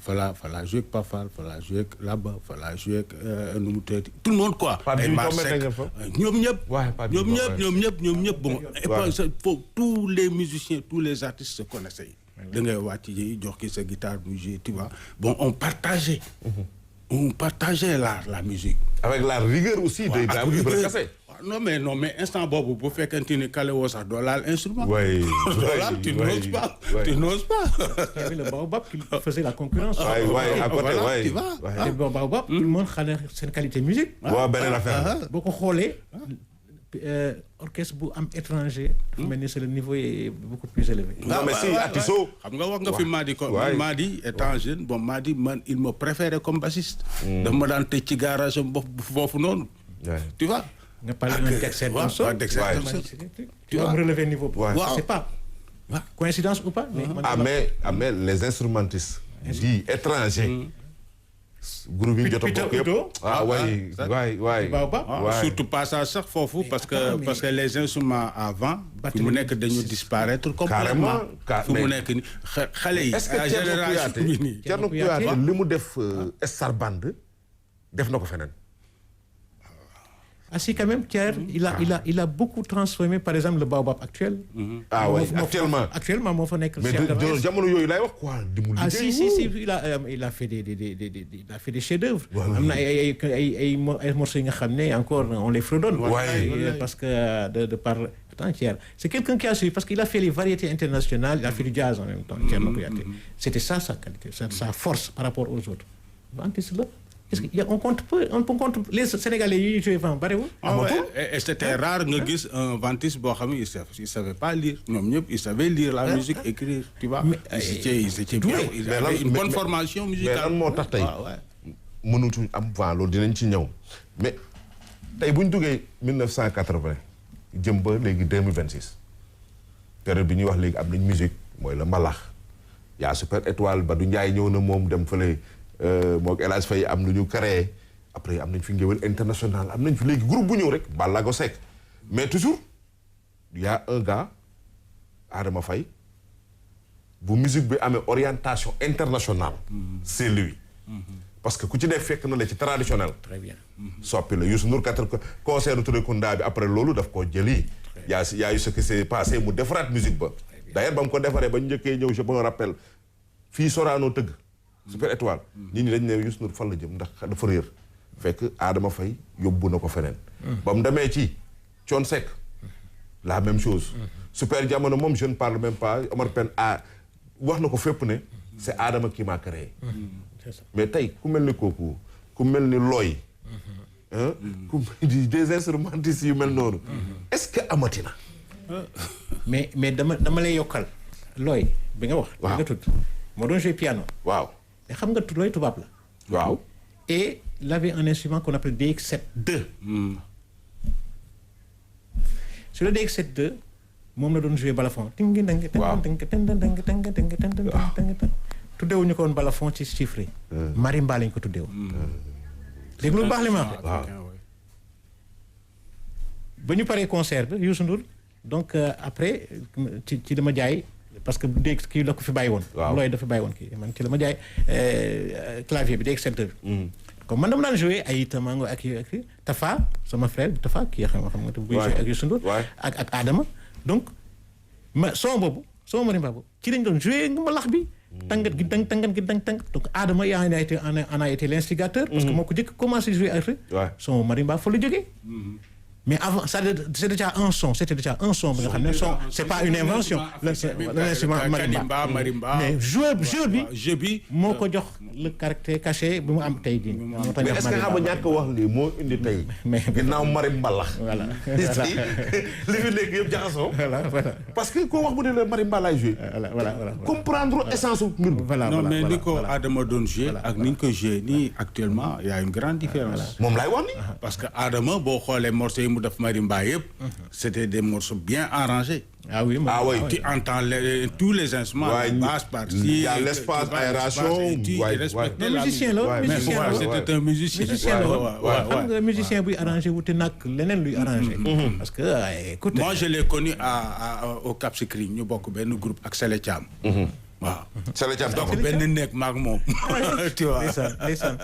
[SPEAKER 3] jouer ak Pafal fala jouer ak Laba fala jouer ak nu mu tëddee tout le monde quoi. ay Marsek ñoom ñëpp bon. pour tous les musiciens tous les artistes se connaissaient. da ngay wàcc yi jox ki sa guitare mu jouer tu vois bon on partageait la musique.
[SPEAKER 2] avec la rigueur aussi de Ibrahima Kassé.
[SPEAKER 3] non mais instant boobu bu fekkente ni kale woo sax doo laal instrument. tu n'oses pas. il y
[SPEAKER 4] avait le baobab qui faisait la concurrence.
[SPEAKER 2] à côté
[SPEAKER 3] tu vois.
[SPEAKER 4] le baobab tout le monde xale seen qualité musique.
[SPEAKER 2] waaw beneen affaire.
[SPEAKER 4] boo ko xoolee orchestre bu am étranger. dafa mel ni c'est le niveau est beaucoup plus élevé.
[SPEAKER 2] non mais si Atiso.
[SPEAKER 3] xam nga wax nga fi Madi ko Madi étant jeune bon Madi man il me préférait comme bassiste. dafa ma daan tëj ci garage am foofu noonu. tu vois.
[SPEAKER 4] nga parlé d'un Dexter Johnson. Tu vas me relever niveau. C'est pas coïncidence ou pas.
[SPEAKER 2] mais les instrumentistes dits étrangers. groupe yi jot a bokk yëpp
[SPEAKER 3] surtout passage sax foofu parce que les instruments avant. fi mu nekk dañu disparaître complètement. fi mu nekk ni xale yi.
[SPEAKER 2] est-ce que Thierno Kouyaté li mu def Star Band def na ko feneen.
[SPEAKER 4] Ah si quand même Thier il a beaucoup transformé par exemple le baobab actuel. Actuellement moo fa nekk.
[SPEAKER 2] mais de jamono yooyu lay wax quoi.
[SPEAKER 4] si il a fait des chefs-d'œuvre. am na ay morceaux yi nga xam ne encore on les fredonne. parce que de par Thier c'est quelqu'un qui a suivi parce qu'il a fait les variétés internationales il a fait du jazz en même temps. Thierno Kouyaté c'était ça sa qualité sa force par rapport aux autres. Est-ce qu'on compte peu les Sénégalais yi joué vent bariwul.
[SPEAKER 3] Et c'était rare nga gis un ventiste boo xam ne il savait pas lire ñoom ñëpp il savait lire la musique écrire tu vois. ils étaient bien ils avaient une bonne formation musicale.
[SPEAKER 2] mais lan moo tax tey mënutuñ am vent loolu dinañ ci ñëw mais tey bu ñu duggee 1980 jëm ba léegi 2026 période bi ñuy wax léegi am nañ musique mooy la mbalax yaa Super Étoile Badou Ndiaye ñëw na moom dem fële moog El Hadj Faye am lu ñu créé après am nañ fi Ngéwél international am nañ fi léegi groupe bu ñëw rek Ballago Seck mais toujours y a un gars Adama Faye bu musique bi amee orientation internationale c'est lui parce que ku ci nekk fekk na la ci traditionnel
[SPEAKER 4] très bien.
[SPEAKER 2] soppi la Youssou Ndour concert Touré Kunda bi après loolu daf koo jëli yaa yu ce qui s'est passé mu defaraat musique ba d'ailleurs ba mu ko defaree ba njëkkee ñëw je me rappelle fii Sorano tëgg Super Étoile nit ñi dañ ne Youssou Ndour fan la jëm ndax dafa réer fekk Adama Faye yóbbu na ko feneen ba mu demee ci Thione Seck la même chose Super Jamono moom je ne parle même pas Omar Pène wax na ko fépp ne c'est Adama qui m'a créé mais tey ku mel ni kooku ku mel ni looy ku des instrumentistes yu mel noonu est-ce que amati na
[SPEAKER 4] mais dama lay yokkal looy bi nga wax.
[SPEAKER 2] waaw
[SPEAKER 4] bi nga tudd moo doon jouer piano.
[SPEAKER 2] waaw
[SPEAKER 4] te xam nga looy tubaab la.
[SPEAKER 2] waaw
[SPEAKER 4] et il avait un instrument qu'on appelle DX7-2. Sur le DX7-2 moom la doon jouer balafon.
[SPEAKER 2] waaw
[SPEAKER 4] tuddewuñu ko woon balafon ci chiffre yi. marimba lañ ko tuddeewoon. dégg lu baax li ma wax.
[SPEAKER 2] waaw
[SPEAKER 4] ba ñu paree concert bi Youssou Ndour donc après ci dama jaay parce que dégg kii la ko fi bàyyi woon.
[SPEAKER 2] waaw
[SPEAKER 4] looy dafa bàyyi woon kii man ci la ma jaay clavier bi DX7 bi. comme man dama daan joué ay Tamango ak Tafa sama frère bi Tafa kii xam nga te buy joué ak Youssou Ndour ak Adama donc son boobu son marimba boobu ci lañ doon joué nga ma lax bi. tàngat gi tàng donc Adama en a été l'instigateur. parce que moo ko jëkk commencé jouer ak son marimba fa la jógee. mais avant c'est déjà un son bi nga xam ne son c'est pas une invention. l'instrument marimba mais jeu bi moo ko jox le caractère caché bi mu am tey jii.
[SPEAKER 2] mais est-ce que xam nga ñàkk wax lii moo indi tey. ginnaaw marimba la.
[SPEAKER 4] voilà
[SPEAKER 2] li fi nekk yëpp jaxasoo.
[SPEAKER 4] voilà
[SPEAKER 2] parce que koo wax bu ne la marimba laay joué.
[SPEAKER 4] voilà
[SPEAKER 2] comprendre essence su mbir mi.
[SPEAKER 3] non mais ni ko Adama doon joué ak ni ñu ko joué nii actuellement y a une grande différence.
[SPEAKER 2] moom laay wax ni.
[SPEAKER 3] parce que Adama boo xoolee morceaux yi mu def marimba yëpp. c'était des morceaux bien arrangés.
[SPEAKER 4] ah oui
[SPEAKER 3] tu entends tous les instruments. basse partie.
[SPEAKER 2] il y a l'espace aération.
[SPEAKER 4] musicien la
[SPEAKER 3] c'était un musicien.
[SPEAKER 4] xam nga musicien buy arrangé wute nag leneen luy arrangé. parce que écoute.
[SPEAKER 3] moi je l'ai connu au Cap Skirring ñu bokk benn groupe ak Sele Thiam. waaw
[SPEAKER 2] Sele Thiam
[SPEAKER 3] donc benn nekk maag moom. tu vois
[SPEAKER 4] ndeysaan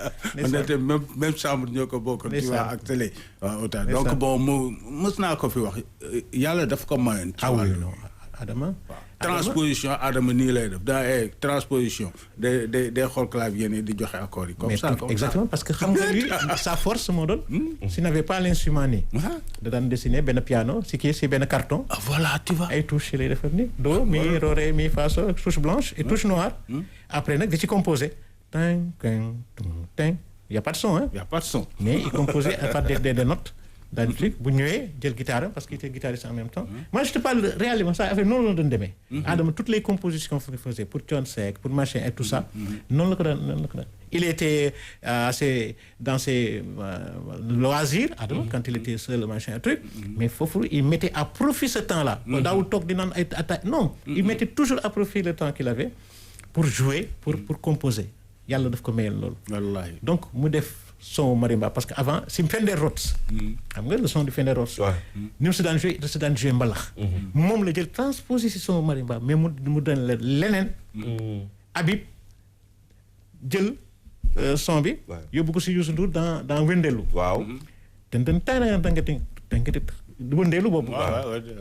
[SPEAKER 3] on était même chambre ñoo ko bokk. tu vois ak Sele. waaw donc bon mës naa ko fi wax yàlla daf ko mayoon.
[SPEAKER 4] Adama.
[SPEAKER 3] transposition Adama nii lay def transposition day xool clavier ni di joxe accords yi. comme ça
[SPEAKER 4] exactement parce que xam nga lui sa force moo doon. s'il n'avait pas l'instrument nii. da daan dessiner benn piano si benn carton.
[SPEAKER 3] voilà tu vois.
[SPEAKER 4] ay touches lay defar ni do mi ré mi fa sol touche blanche et touche noire. après nag da ci composer. y a pas de son hein.
[SPEAKER 3] y a pas de son.
[SPEAKER 4] mais il composait à partir des notes. dans le truc bu ñëwee jël guitare parce qu'il était guitariste en même temps. moi je te parle réellement ça affaire noonu la doon demee. Adama toutes les compositions qu'il faisait pour Thione Seck pour machin et tout ça. noonu la ko daan. il était assez dans ses loisirs. Adama quand il était seul machin et truc. mais foofu il mettait à profit ce temps-là. daawul toog di naan ay attaques non. il mettait toujours à profit le temps qu'il avait pour jouer pour composer yàlla daf ko mayal loolu.
[SPEAKER 3] wallaahi
[SPEAKER 4] donc mu def. son marimba parce que avant si Fender Rhodes. xam nga le son du Fender Rhodes. ni mu si daan joué mbalax. moom la jël transposé si son marimba mais mu doon leneen. Habib jël son bi. yóbbu ko si Youssou Ndour dans Wendelu.
[SPEAKER 2] waaw.
[SPEAKER 4] wëndeelu boobu.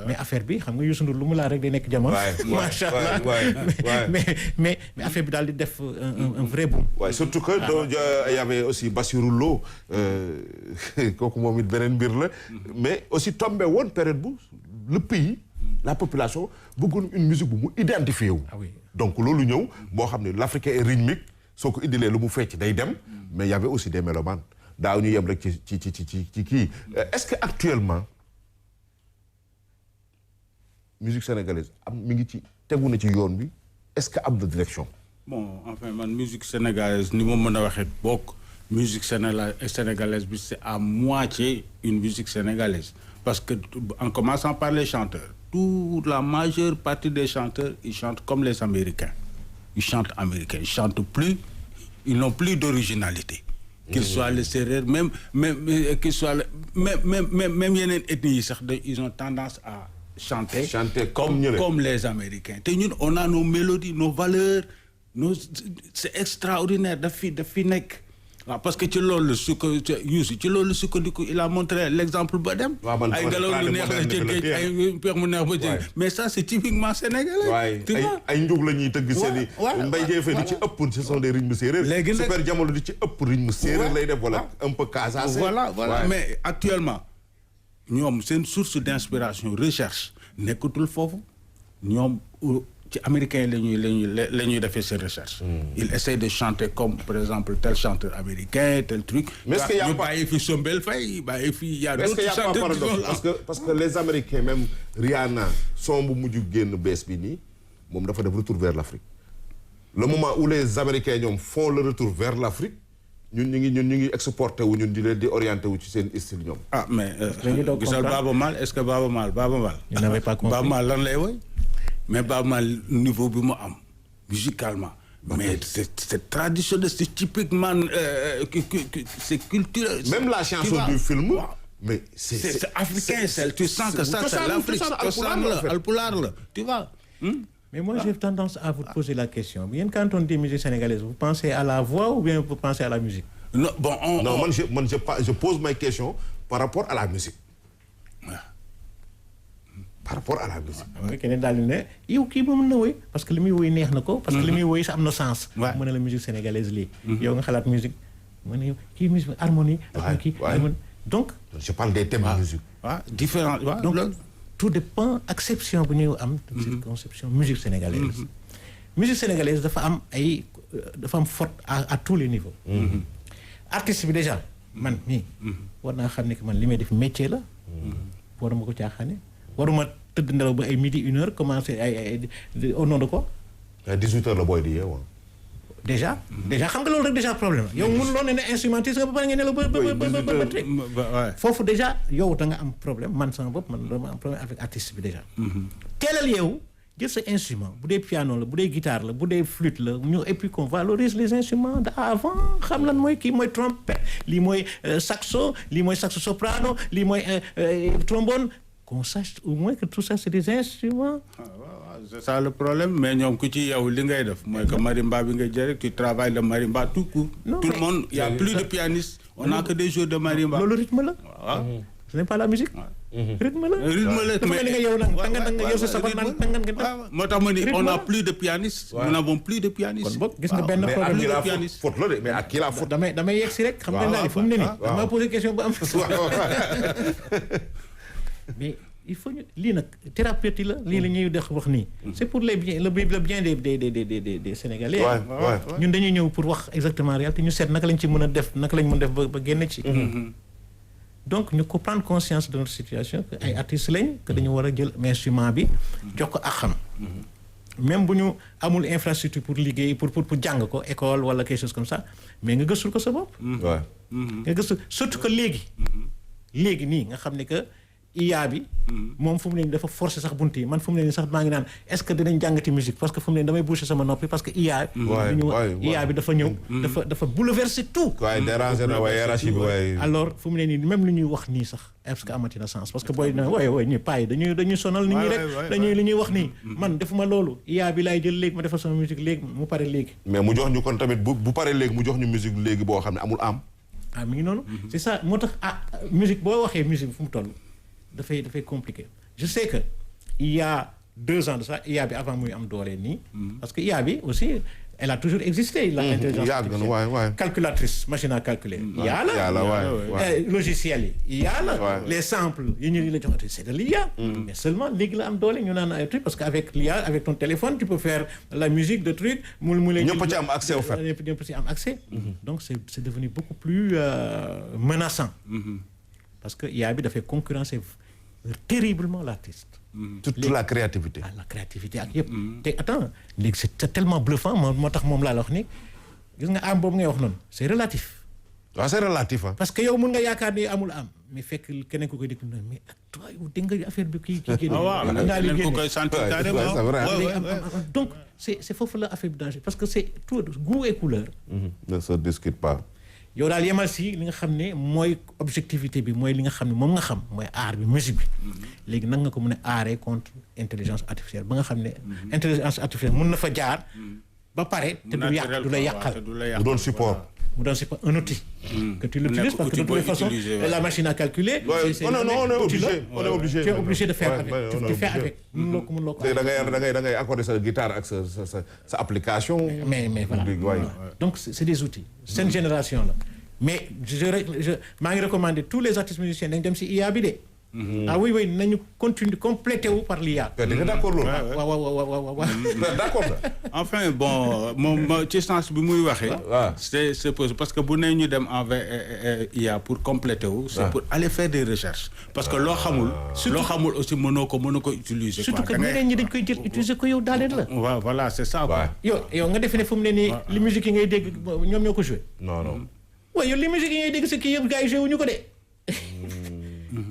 [SPEAKER 4] mais affaire bi xam nga Youssou Ndour lu mu laa rek day nekk jamono. macha allah mais affaire bi daal di def un vrai boom.
[SPEAKER 2] waaye surtout que y avait aussi Bassirou Lo kooku moom it beneen mbir la mais aussi tombé woon période bu le pays la population bëggoon une musique bu mu identifié wu. donc loolu ñëw moo xam ne l'africain est rythmique soo ko indilee lu mu fecc day dem mais y avait aussi des mélomanes daaw ñu yem rek ci kii est-ce que actuellement. musique sénégalaise mi ngi ci tegu na ci yoon bi est-ce que am na direction.
[SPEAKER 3] bon enfin man musique sénégalaise ni ma mën a waxee bokk musique sénégalaise bi c'est à moitié une musique sénégalaise parce que en commençant par les chanteurs toute la majeure partie des chanteurs, ils chantent comme les Américains. Ils chantent américains, ils chantent plus, ils n'ont plus d'originalité. Qu'ils soient les Sérères, même qu'ils soient même yeneen ethnies yi sax ils ont tendance à chanter comme les Américains. Te ñun on a nos mélodies, nos valeurs, c'est extraordinaire daf fi nekk. waaw parce que ci loolu ci loolu sukkandiku il a montré l'exemple ba dem. ay ngelaw lu neex la ci géej ay pex mu neex ba jéggi. mais ça c'est typiquement sénégalais. tu vois
[SPEAKER 2] ay njug la ñuy tëgg seen i. mbay jee fee di ci ëpp ce sont des rythmes séeréer.
[SPEAKER 3] léegi nag
[SPEAKER 2] super jamono di ci ëpp rythme séeréer lay def wala un peu casacé.
[SPEAKER 3] voilà mais actuellement ñoom seen source d'inspiration recherche nekkatul foofu ñoom. ci américains la ñuy defee ces recherches. Ils essayent de chanter comme par exemple tel chanteur américain tel truc.
[SPEAKER 2] mais est-ce qu'il y a pas
[SPEAKER 3] bàyyi fi Sombel Faye bàyyi fi y a d'autres chanteurs
[SPEAKER 2] parce que les américains même Rihanna son bu mujj génn bees bi nii moom dafa def retour vers l'Afrique. Le moment où les américains ñoom font le retour vers l'Afrique ñun ñu ngi exporté wu ñun di leen di orienté wu ci seen style ñoom.
[SPEAKER 3] ah mais gisal Baaba Maal est-ce que Baaba Maal
[SPEAKER 4] il n'avait pas compris
[SPEAKER 3] Baaba Maal lan lay woy mais Baaba Maal niveau bi mu am musicalement. mais c'est traditionnel, c'est typiquement c'est culturel.
[SPEAKER 2] Même la chanson du film. Mais
[SPEAKER 3] c'est africain, tu sens que ça c'est l'Afrique, Alpulaar la, tu vois.
[SPEAKER 4] Mais moi j'ai tendance à vous poser la question. Bien quand on dit musique sénégalaise, vous pensez à la voix ou bien vous pensez à la musique?
[SPEAKER 3] Non, bon,
[SPEAKER 2] je pose ma question par rapport à la musique. Par rapport à la musique.
[SPEAKER 4] keneen daal di ne yow kii moom mën na woy parce que li muy woy neex na ko. parce que li muy woy sa am na sens. mu ne la musique sénégalaise lii. yow nga xalaat musique mu ne kii musique harmonie. ak kii harmonie donc.
[SPEAKER 2] je parle des thèmes de musique.
[SPEAKER 3] différent
[SPEAKER 4] donc tout dépend acception bu ñuy am. de cette conception musique sénégalaise. musique sénégalaise dafa am faute à tous les niveaux. artiste bi déjà man mii. war naa xam ne que man li may def métier la. waruma ko caaxaane. waruma tëdd nelaw ba ay midi 1h commencé ay au nom de quoi.
[SPEAKER 2] 18h la booy di yeewoo.
[SPEAKER 4] déjà xam nga loolu rek déjà problème la. yow mënuloo ne instrumentiste nga ba pare nga nelaw ba foofu déjà yow da nga am problème man sama bopp man dama am problème avec artiste bi déjà. teelal yow jël sa instrument bu dee piano la bu dee guitare la bu dee flûte la ñu et puis qu'on valorise les instruments d'avant xam lan mooy kii mooy trompette lii mooy saxo lii mooy saxo soprano lii mooy trombone. qu'on sache au moins que tout ça c'est des instruments.
[SPEAKER 3] C'est ça le problème mais ñoom ku ci yow li ngay def mooy que marimba bi ngay jël tu travailles le marimba tout court. tout le monde il y a plus de pianistes on n'a que des joueurs de marimba.
[SPEAKER 4] loolu rythme la. ce n'est pas la musique. rythme la. mais nga yow nag nga yow sa sabar naan tangan nga.
[SPEAKER 3] moo tax ma ni on n'a plus de pianistes. nous n'avons plus de pianistes.
[SPEAKER 4] kon boog gis nga benn problème
[SPEAKER 2] de pianiste. faute la de mais ak kii la faute.
[SPEAKER 4] damay yegg si rek. xam nga daal fu mu ne nii. dama posé question bu am. mais il faut ñu lii nag thérapeutique la lii la ñuy def wax nii. c'est pour le bien des Sénégalais. ñun dañuy ñëw pour wax exactement réalité ñu seet naka lañ ci mën a def naka lañ mën a def ba génn ci. donc ñu ko prendre conscience de notre situation que ay artistes lañ. que dañu war a jël instrument bi. jox ko ak xam. même bu ñu amul infrastructure pour liggéey pour jàng ko école wala quelque chose comme ça mais nga gëstul ko sa bopp. nga gëstu surtout que léegi nii nga xam ne que. IA bi moom fu mu ne nii dafa forcer sax bunt yi man fu mu ne nii sax maa ngi naan est-ce que dinañ jàngati musique parce que fu mu ne nii damay boucher sama noppi parce que IA bi dafa ñëw dafa bouleverser tout
[SPEAKER 2] déranger na waaye hiérarchie bi waaye
[SPEAKER 4] alors fu mu ne nii même lu ñuy wax nii sax est-ce que amati na sens parce que booy na waaye ñu paa yi dañuy sonal nit ñi rek dañuy li ñuy wax nii man defuma loolu IA bi laay jël léegi ma defal sama musique léegi mu pare léegi
[SPEAKER 2] mais mu jox ñu kon tamit bu pare léegi mu jox ñu musique léegi boo xam ne amul am
[SPEAKER 4] mi ngi noonu c'est ça moo tax musique boo waxee musique fu mu toll dafay compliqué je sais que il y a 2 ans de ça IA bi avant muy am doole nii parce que IA bi aussi elle a toujours existé l'intelligence artificielle calculatrice machine à calculer IA la logiciel yi IA la les samples yi ñu la jox c'est de l'IA mais seulement léegi la am doole ñu naan ay truc parce que avec l'IA avec ton téléphone tu peux faire la musique de trucs mu lay
[SPEAKER 2] ñëpp ci am accès au fait
[SPEAKER 4] ñëpp ci am accès donc c'est devenu beaucoup plus menaçant parce que IA bi dafay concurrencer terriblement l'artiste.
[SPEAKER 2] toute la créativité.
[SPEAKER 4] La créativité ak yëpp. te attends léegi c'est tellement bluffant moo tax moom laa la wax ni gis nga am boobu ngay wax noonu c'est relatif.
[SPEAKER 2] waaw c'est relatif ah.
[SPEAKER 4] parce que yow mun nga yaakaar ni amul am mais fekk keneen ku koy déglu na mais toi yow dégg nga affaire bi kii génne.
[SPEAKER 3] waaw
[SPEAKER 4] naa li
[SPEAKER 3] keneen ku
[SPEAKER 4] génne
[SPEAKER 3] koy sentir carrément.
[SPEAKER 2] c'est vrai.
[SPEAKER 4] donc c'est foofu la affaire bi danger parce que c'est tout goût et couleur.
[SPEAKER 2] ne se discute pas.
[SPEAKER 4] yow daal yemal si li nga xam ne mooy objectivité bi mooy li nga xam ne moom nga xam mooy art bi musique bi. léegi nag nga ko mën a aaree contre intelligence artificielle ba nga xam ne. intelligence artificielle mun na fa jaar. ba pare te du yàq du la yàqal.
[SPEAKER 2] mu doon support.
[SPEAKER 4] mu doon c'est pas un outil. que tu l'utilises parce que de toute façon la machine à calculer.
[SPEAKER 2] on est obligé.
[SPEAKER 4] tu es obligé de faire avec. tu fais avec mënuloo ko
[SPEAKER 2] da ngay accorder sa guitare ak sa application.
[SPEAKER 4] mais voilà. donc c'est des outils. seen génération la. mais maa ngi recommander tous les artistes musiciens dañ dem si IA bi de. ah oui nañu continuer complété wu par l'IA.
[SPEAKER 2] da nga d'accord loolu.
[SPEAKER 4] waaw.
[SPEAKER 2] d'accord la.
[SPEAKER 3] enfin bon moom ci sens bi muy waxee.
[SPEAKER 2] waaw
[SPEAKER 3] c'est possible parce que bu ne ñu dem envers IA pour compléter wu. c'est pour aller faire des recherches. parce que loo xamul. loo xamul aussi mënoo ko utiliser.
[SPEAKER 4] surtout que ñeneen ñi dañ koy jël utiliser ko yow daaneel la.
[SPEAKER 3] waaw voilà c'est ça quoi.
[SPEAKER 4] yow nga defe ne fu mu ne nii. li musique yi ngay dégg ñoom ñoo ko joué.
[SPEAKER 2] non.
[SPEAKER 4] waaw yow li musique yi ngay dégg sa kii yëpp gars yi joué wuñu ko de.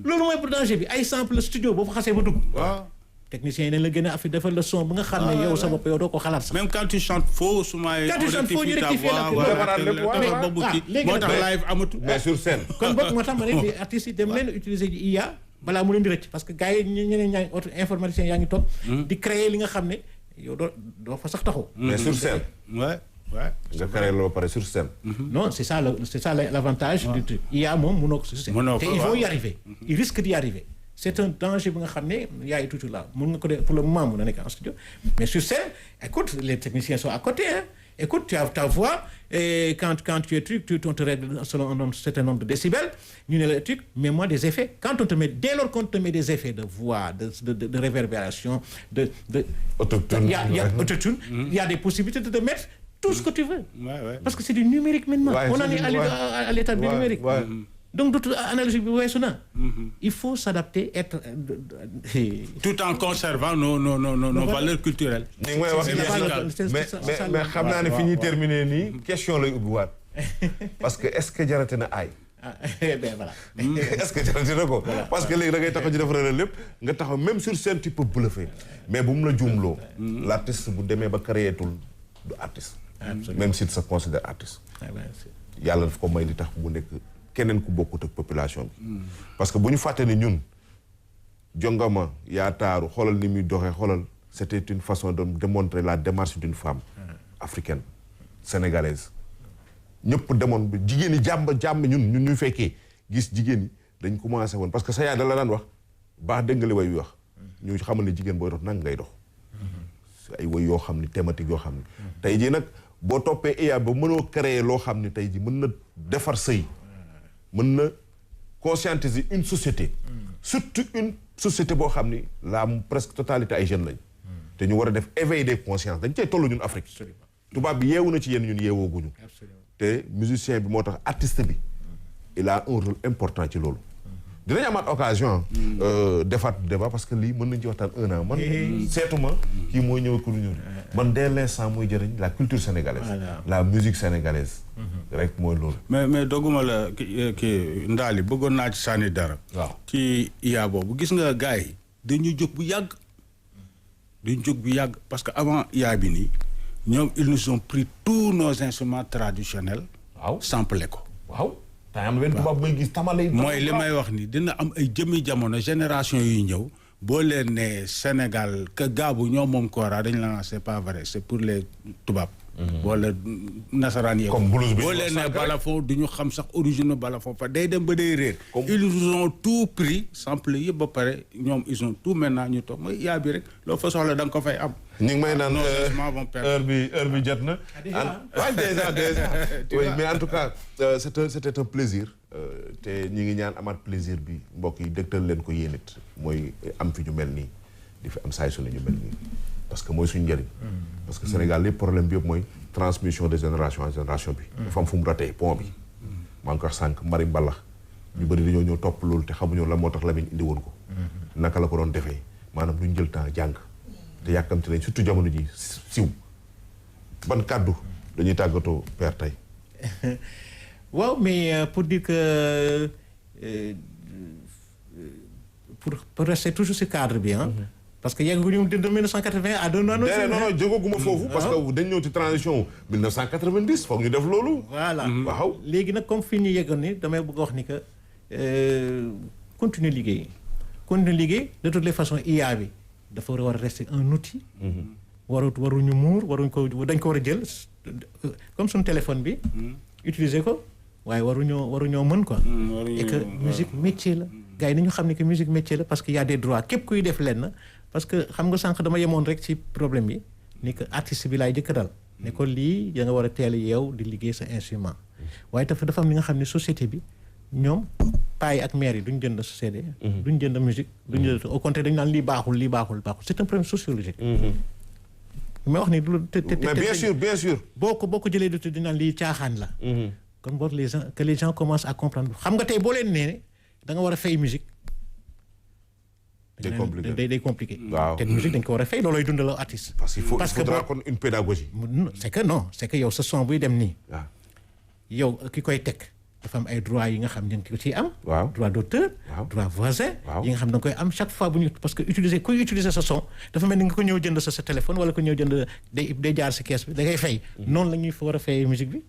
[SPEAKER 4] loolu mooy pour danger bi ay sample studio boo fa xasee ba dugg.
[SPEAKER 3] waaw
[SPEAKER 4] techniciens yi dañ la gën a affaire defal le son ba nga xam ne yow sa bopp yow doo ko xalaat sax.
[SPEAKER 3] même quand tu chantes faux souvent.
[SPEAKER 4] quand tu chantes faux ñu rectifier la
[SPEAKER 3] moo tax live amatul.
[SPEAKER 2] mais sur scène.
[SPEAKER 4] kon boog moo tax ma ne artistes yi dem leen utiliser IA balaa mu leen di rëcc parce que gars yi ñeneen ñaa ngi autre informaticiens yaa ngi toog. di créer li nga xam ne yow doo fa sax taxaw.
[SPEAKER 2] mais sur scène.
[SPEAKER 3] ouais.
[SPEAKER 2] nga créé loolu pare sur scène.
[SPEAKER 4] non c'est ça l'avantage du truc. IA moom mënoo ko sur scène. te ils vont y arriver. ils risquent d'y arriver. c'est un danger bi nga xam ne yaay toujours là mën nga ko def pour le moment mën na nekk en studio mais sur scène écoute les techniciens sont à côté hein. Écoute, tu as ta voix et quand tu es truc, on te règle selon un certain nombre de décibels, mets moi des effets. Dès lors qu'on te met des effets de voix, de réverbération,
[SPEAKER 2] autotune,
[SPEAKER 4] il y a autotune, il y a des possibilités de te mettre tout ce que tu veux. Parce que c'est du numérique maintenant. On en est à l'état du numérique. Donc d'autres analogies il faut s'adapter, être
[SPEAKER 3] tout en conservant nos valeurs culturelles.
[SPEAKER 2] Mais xam naa ne fi ñuy terminer nii question lay ubbiwaat parce que est-ce que jarate na ay
[SPEAKER 4] voilà.
[SPEAKER 2] est-ce que jarate na ko parce que léegi da ngay taxaw ci defaral lépp nga taxaw même sur scène tu peux bluffer mais bu mu la juumloo l'artiste bu demee ba créetul du artiste même s'il se considère artiste yàlla daf ko may li tax mu nekk keneen ku bokkut ak population bi parce que bu ñu fàtte ni ñun jongama yaa taaru xoolal ni muy doxee xoolal c'était une façon de démontrer la démarche d'une femme africaine sénégalaise ñëpp demoon ba jigéen ñi jàmm ñun ñuy fekkee gis jigéen ñi dañ commencé woon parce que sa yaay da la daan wax baax dégg nga li way wi wax ñu xamal ne jigéen booy dox nang ngay dox ay way yoo xam ni thématique yoo xam ni tey jii nag boo toppee IA ba mënoo créer loo xam ni tey jii mën na defar sëy mën na conscientiser une société surtout une société boo xam ni la presque totalité ay jeunes lañ te ñu war a def éveil des consciences dañ cay toll ñun Afrique tubaab bi yeewu na ci yéen ñun yeewooguñu te musicien bi moo tax artiste bi il a un rôle important ci loolu dinañ amaat occasion defaat débat parce que lii mën nañ ci waxtaan 1 an man seetuma kii mooy ñëw ku ñëw man dès l'instant muy jëriñ la culture sénégalaise la musique sénégalaise rek mooy loolu
[SPEAKER 3] mais dogguma la kii Ndaali bëggoon naa ci sànni dara
[SPEAKER 2] waaw
[SPEAKER 3] ci IA boobu gis nga gars yi dañu jóg bu yàgg parce que avant IA bi nii ñoom ils nous ont pris tous nos instruments traditionnels
[SPEAKER 2] waaw
[SPEAKER 3] samplé ko
[SPEAKER 2] waaw taa am benn tubaab may gis tamale
[SPEAKER 3] mooy li may wax ni dina am ay jëmmi jamono génération yuy ñëw boo leen ne Sénégal que gaabu ñoom moom kora dañ la c'est pas vrai c'est pour les tubaab wala nasaraan yeewu boo leen ne balafon du ñu xam sax origine balafon fa day dem ba day réer ils ont tout pris sample yëpp ba pare ñoom ils ont tout maintenant ñu toog mooy yaa bi rek loo fa soxla da nga ko fay am
[SPEAKER 2] ñu ngi may naan heure bi jot na waaw déjà oui mais en tout cas c'était un plaisir te ñi ngi ñaan amaat plaisir bi mbokk yi dëgtal leen ko yéen it mooy am fi ñu mel nii di fi am saay su ne ñu mel nii parce que mooy suñu njëriñ parce que Sénégal lépp problème bi yëpp mooy transmission de génération en génération bi dafa am fu mu ratee pont bi maa ngi ko wax sànq Mari Mbalax ñu bëri dañoo ñëw topp loolu te xamuñu la moo tax Lamine indi woon ko naka la ko doon defee maanaam duñ jël temps jàng te yàkkamti nañ surtout jamono ji siw ban kàddu dañuy tàggatoo père tey
[SPEAKER 4] waaw mais pour dire que pour rester toujours ci cadre bi ah. parce que yegguñu de 1980 à 2000.
[SPEAKER 2] non jógaguma foofu. parce que dañ ñëw ci transition 1990 foog ñu def loolu.
[SPEAKER 4] voilà
[SPEAKER 2] waaw.
[SPEAKER 4] léegi nag comme fi ñu yeggoon ni damay bëgg a wax ni que continuer liggéey. continuer liggéey de toutes les façons IA bi dafa war a rester un outil. waruñu muur dañ ko war a jël comme suñu téléphone bi. utiliser ko waaye waruñoo mën quoi. et que musique métier la. gars yi nañu xam ne que musique métier la parce que y a des droits képp kuy def lenn parce que xam nga sànq dama yemoon rek ci problème bi ni que artiste bi laay jëkk dal ne ko lii da nga war a teel yeew di liggéey sa instrument waaye dafa am li nga xam ne société bi ñoom paa yi ak maire yi duñ jënd CD. duñ jënd musique duñ jënd au contraire dañu naan lii baaxul c'est un problème sociologique. mais wax ni
[SPEAKER 2] mais bien sûr.
[SPEAKER 4] boo ko jëlee du dañu naan lii caaxaan la. kon boog les gens commencent à comprendre xam nga tey boo leen nee da nga war a fay musique.
[SPEAKER 2] day compliqué
[SPEAKER 4] day compliqué.
[SPEAKER 2] waaw
[SPEAKER 4] te musique dañ ko war a fay loolooy dundal artiste.
[SPEAKER 2] parce que il faudra kon une pédagogie.
[SPEAKER 4] c'est que yow sa son buy dem nii.
[SPEAKER 2] waaw
[SPEAKER 4] yow ki koy teg dafa am ay droits yi nga xam ne ko ciy am.
[SPEAKER 2] waaw
[SPEAKER 4] droit d'auteur.
[SPEAKER 2] waaw
[SPEAKER 4] droit voisin.
[SPEAKER 2] waaw
[SPEAKER 4] yi nga xam ne da nga koy am chaque fois bu ñu parce que kuy utiliser sa son dafa mel ni nga ko ñëw jënd sa téléphone wala ko ñëw jënd day jaar si kees bi da ngay fay. noonu la ñuy fa war a fay musique bi.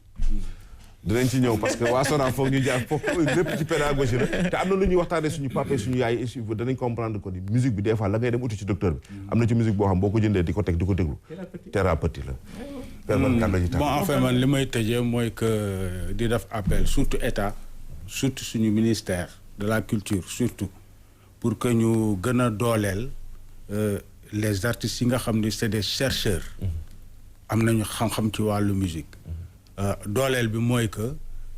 [SPEAKER 2] dinañ ci ñëw parce que waa Sonav foog ñu jaar foofu lépp ci pédagogie la te am na lu ñuy waxtaanee suñu papa suñu yaay danañ comprendre que ni musique bi des fois la ngay dem uti ci docteur bi am na ci musique boo xam boo ko jëndee di ko teg di ko déglu thérapeutique la.
[SPEAKER 3] bon en fait man li may tëjee mooy que di def appel surtout état surtout suñu ministère de la culture surtout pour que ñu gën a dooleel les artistes yi nga xam ni c'est des chercheurs. am nañu xam-xam ci wàllu musique. dooleel bi mooy que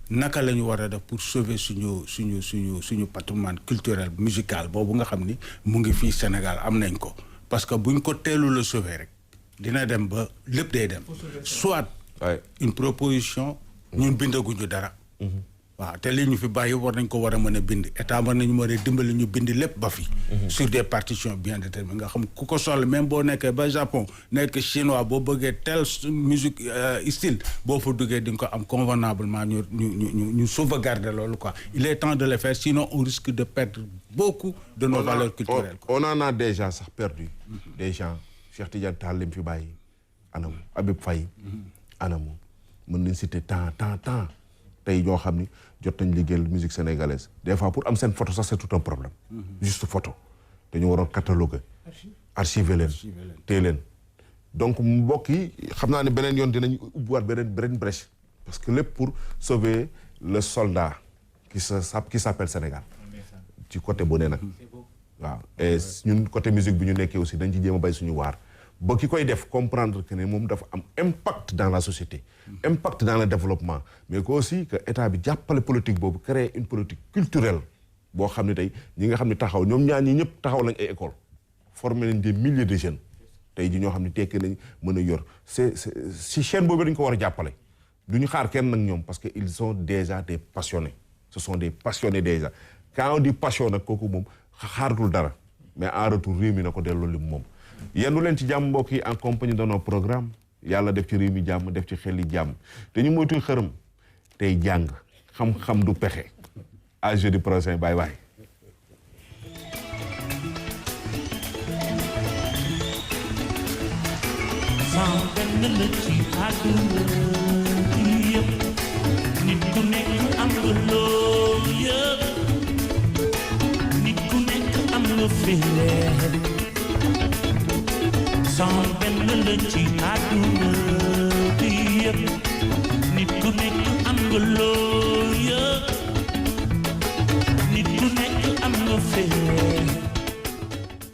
[SPEAKER 3] naka la ñu war a def pour sauver suñu patrimoine culturel musical boobu nga xam ni mu ngi fii Sénégal am nañ ko parce que buñ ko teelu la sauver rek dina dem ba lépp day dem soit une proposition ñun bindaguñu dara waaw te li ñu fi bàyyi war nañ ko war a mën a bind état war nañu mën a dimbali ñu bind lépp ba fi sur des partitions bien déterminées nga xam ku ko soxla même boo nekkee ba Japon nekk chinois boo bëggee tel musique style boo fa duggee di nga ko am convenablement ñu sauvegarder loolu quoi il est temps de le faire sinon on risque de perdre beaucoup de nos valeurs culturelles
[SPEAKER 2] on en a déjà sax perdu des gens Cheikh Tidiane Tall lim fi bàyyi anamu Habib Faye anamu mën nañ citer temps tey ñoo xam ni jot nañ liggéeyal musique sénégalaise des fois pour am seen photo sax c'est tout un problème juste photo dañu waroon cataloguer archiver leen téye leen donc mbokk yi xam naa ne beneen yoon dinañ ubbiwaat beneen brèche parce que lépp pour sauver le soldat qui s'appelle Sénégal ci côté bu ne nag waaw et ñun côté musique bi ñu nekkee aussi dañ ci jéem a bay suñu waar ba ki koy def comprendre que ne moom dafa am impact dans la société impact dans le développement mais que aussi que état bi jàppale politique boobu créer une politique culturelle boo xam ne tey ñi nga xam ne taxaw ñoom ñaar ñi ñëpp taxaw lañ ay école former nañ des milliers de jeunes tey ji ñoo xam ne tekki nañ mën a yor c'est si chaîne boobu dañ ko war a jàppale du ñu xaar kenn nag ñoom parce que ils sont déjà des passionnés ce sont des passionnés déjà quand on dit passion nag kooku moom xaaratul dara mais en retour réew mi na ko delloo lim moom yendu leen ci jàmm mbokk yi en compagnie de nos programmes yàlla def ci réew mi jàmm def ci xel yi jàmm te ñu moytuy xërëm tey jàng xam-xam du pexe à jeudi prochain bye bye.
[SPEAKER 1] sans benn la ci àdduna bi yëpp nit ku nekk am nga loo yëpp nit ku nekk am nga fileer sans benn la ci àdduna bi yëpp nit ku nekk am nga loo yëpp nit ku nekk am nga fileer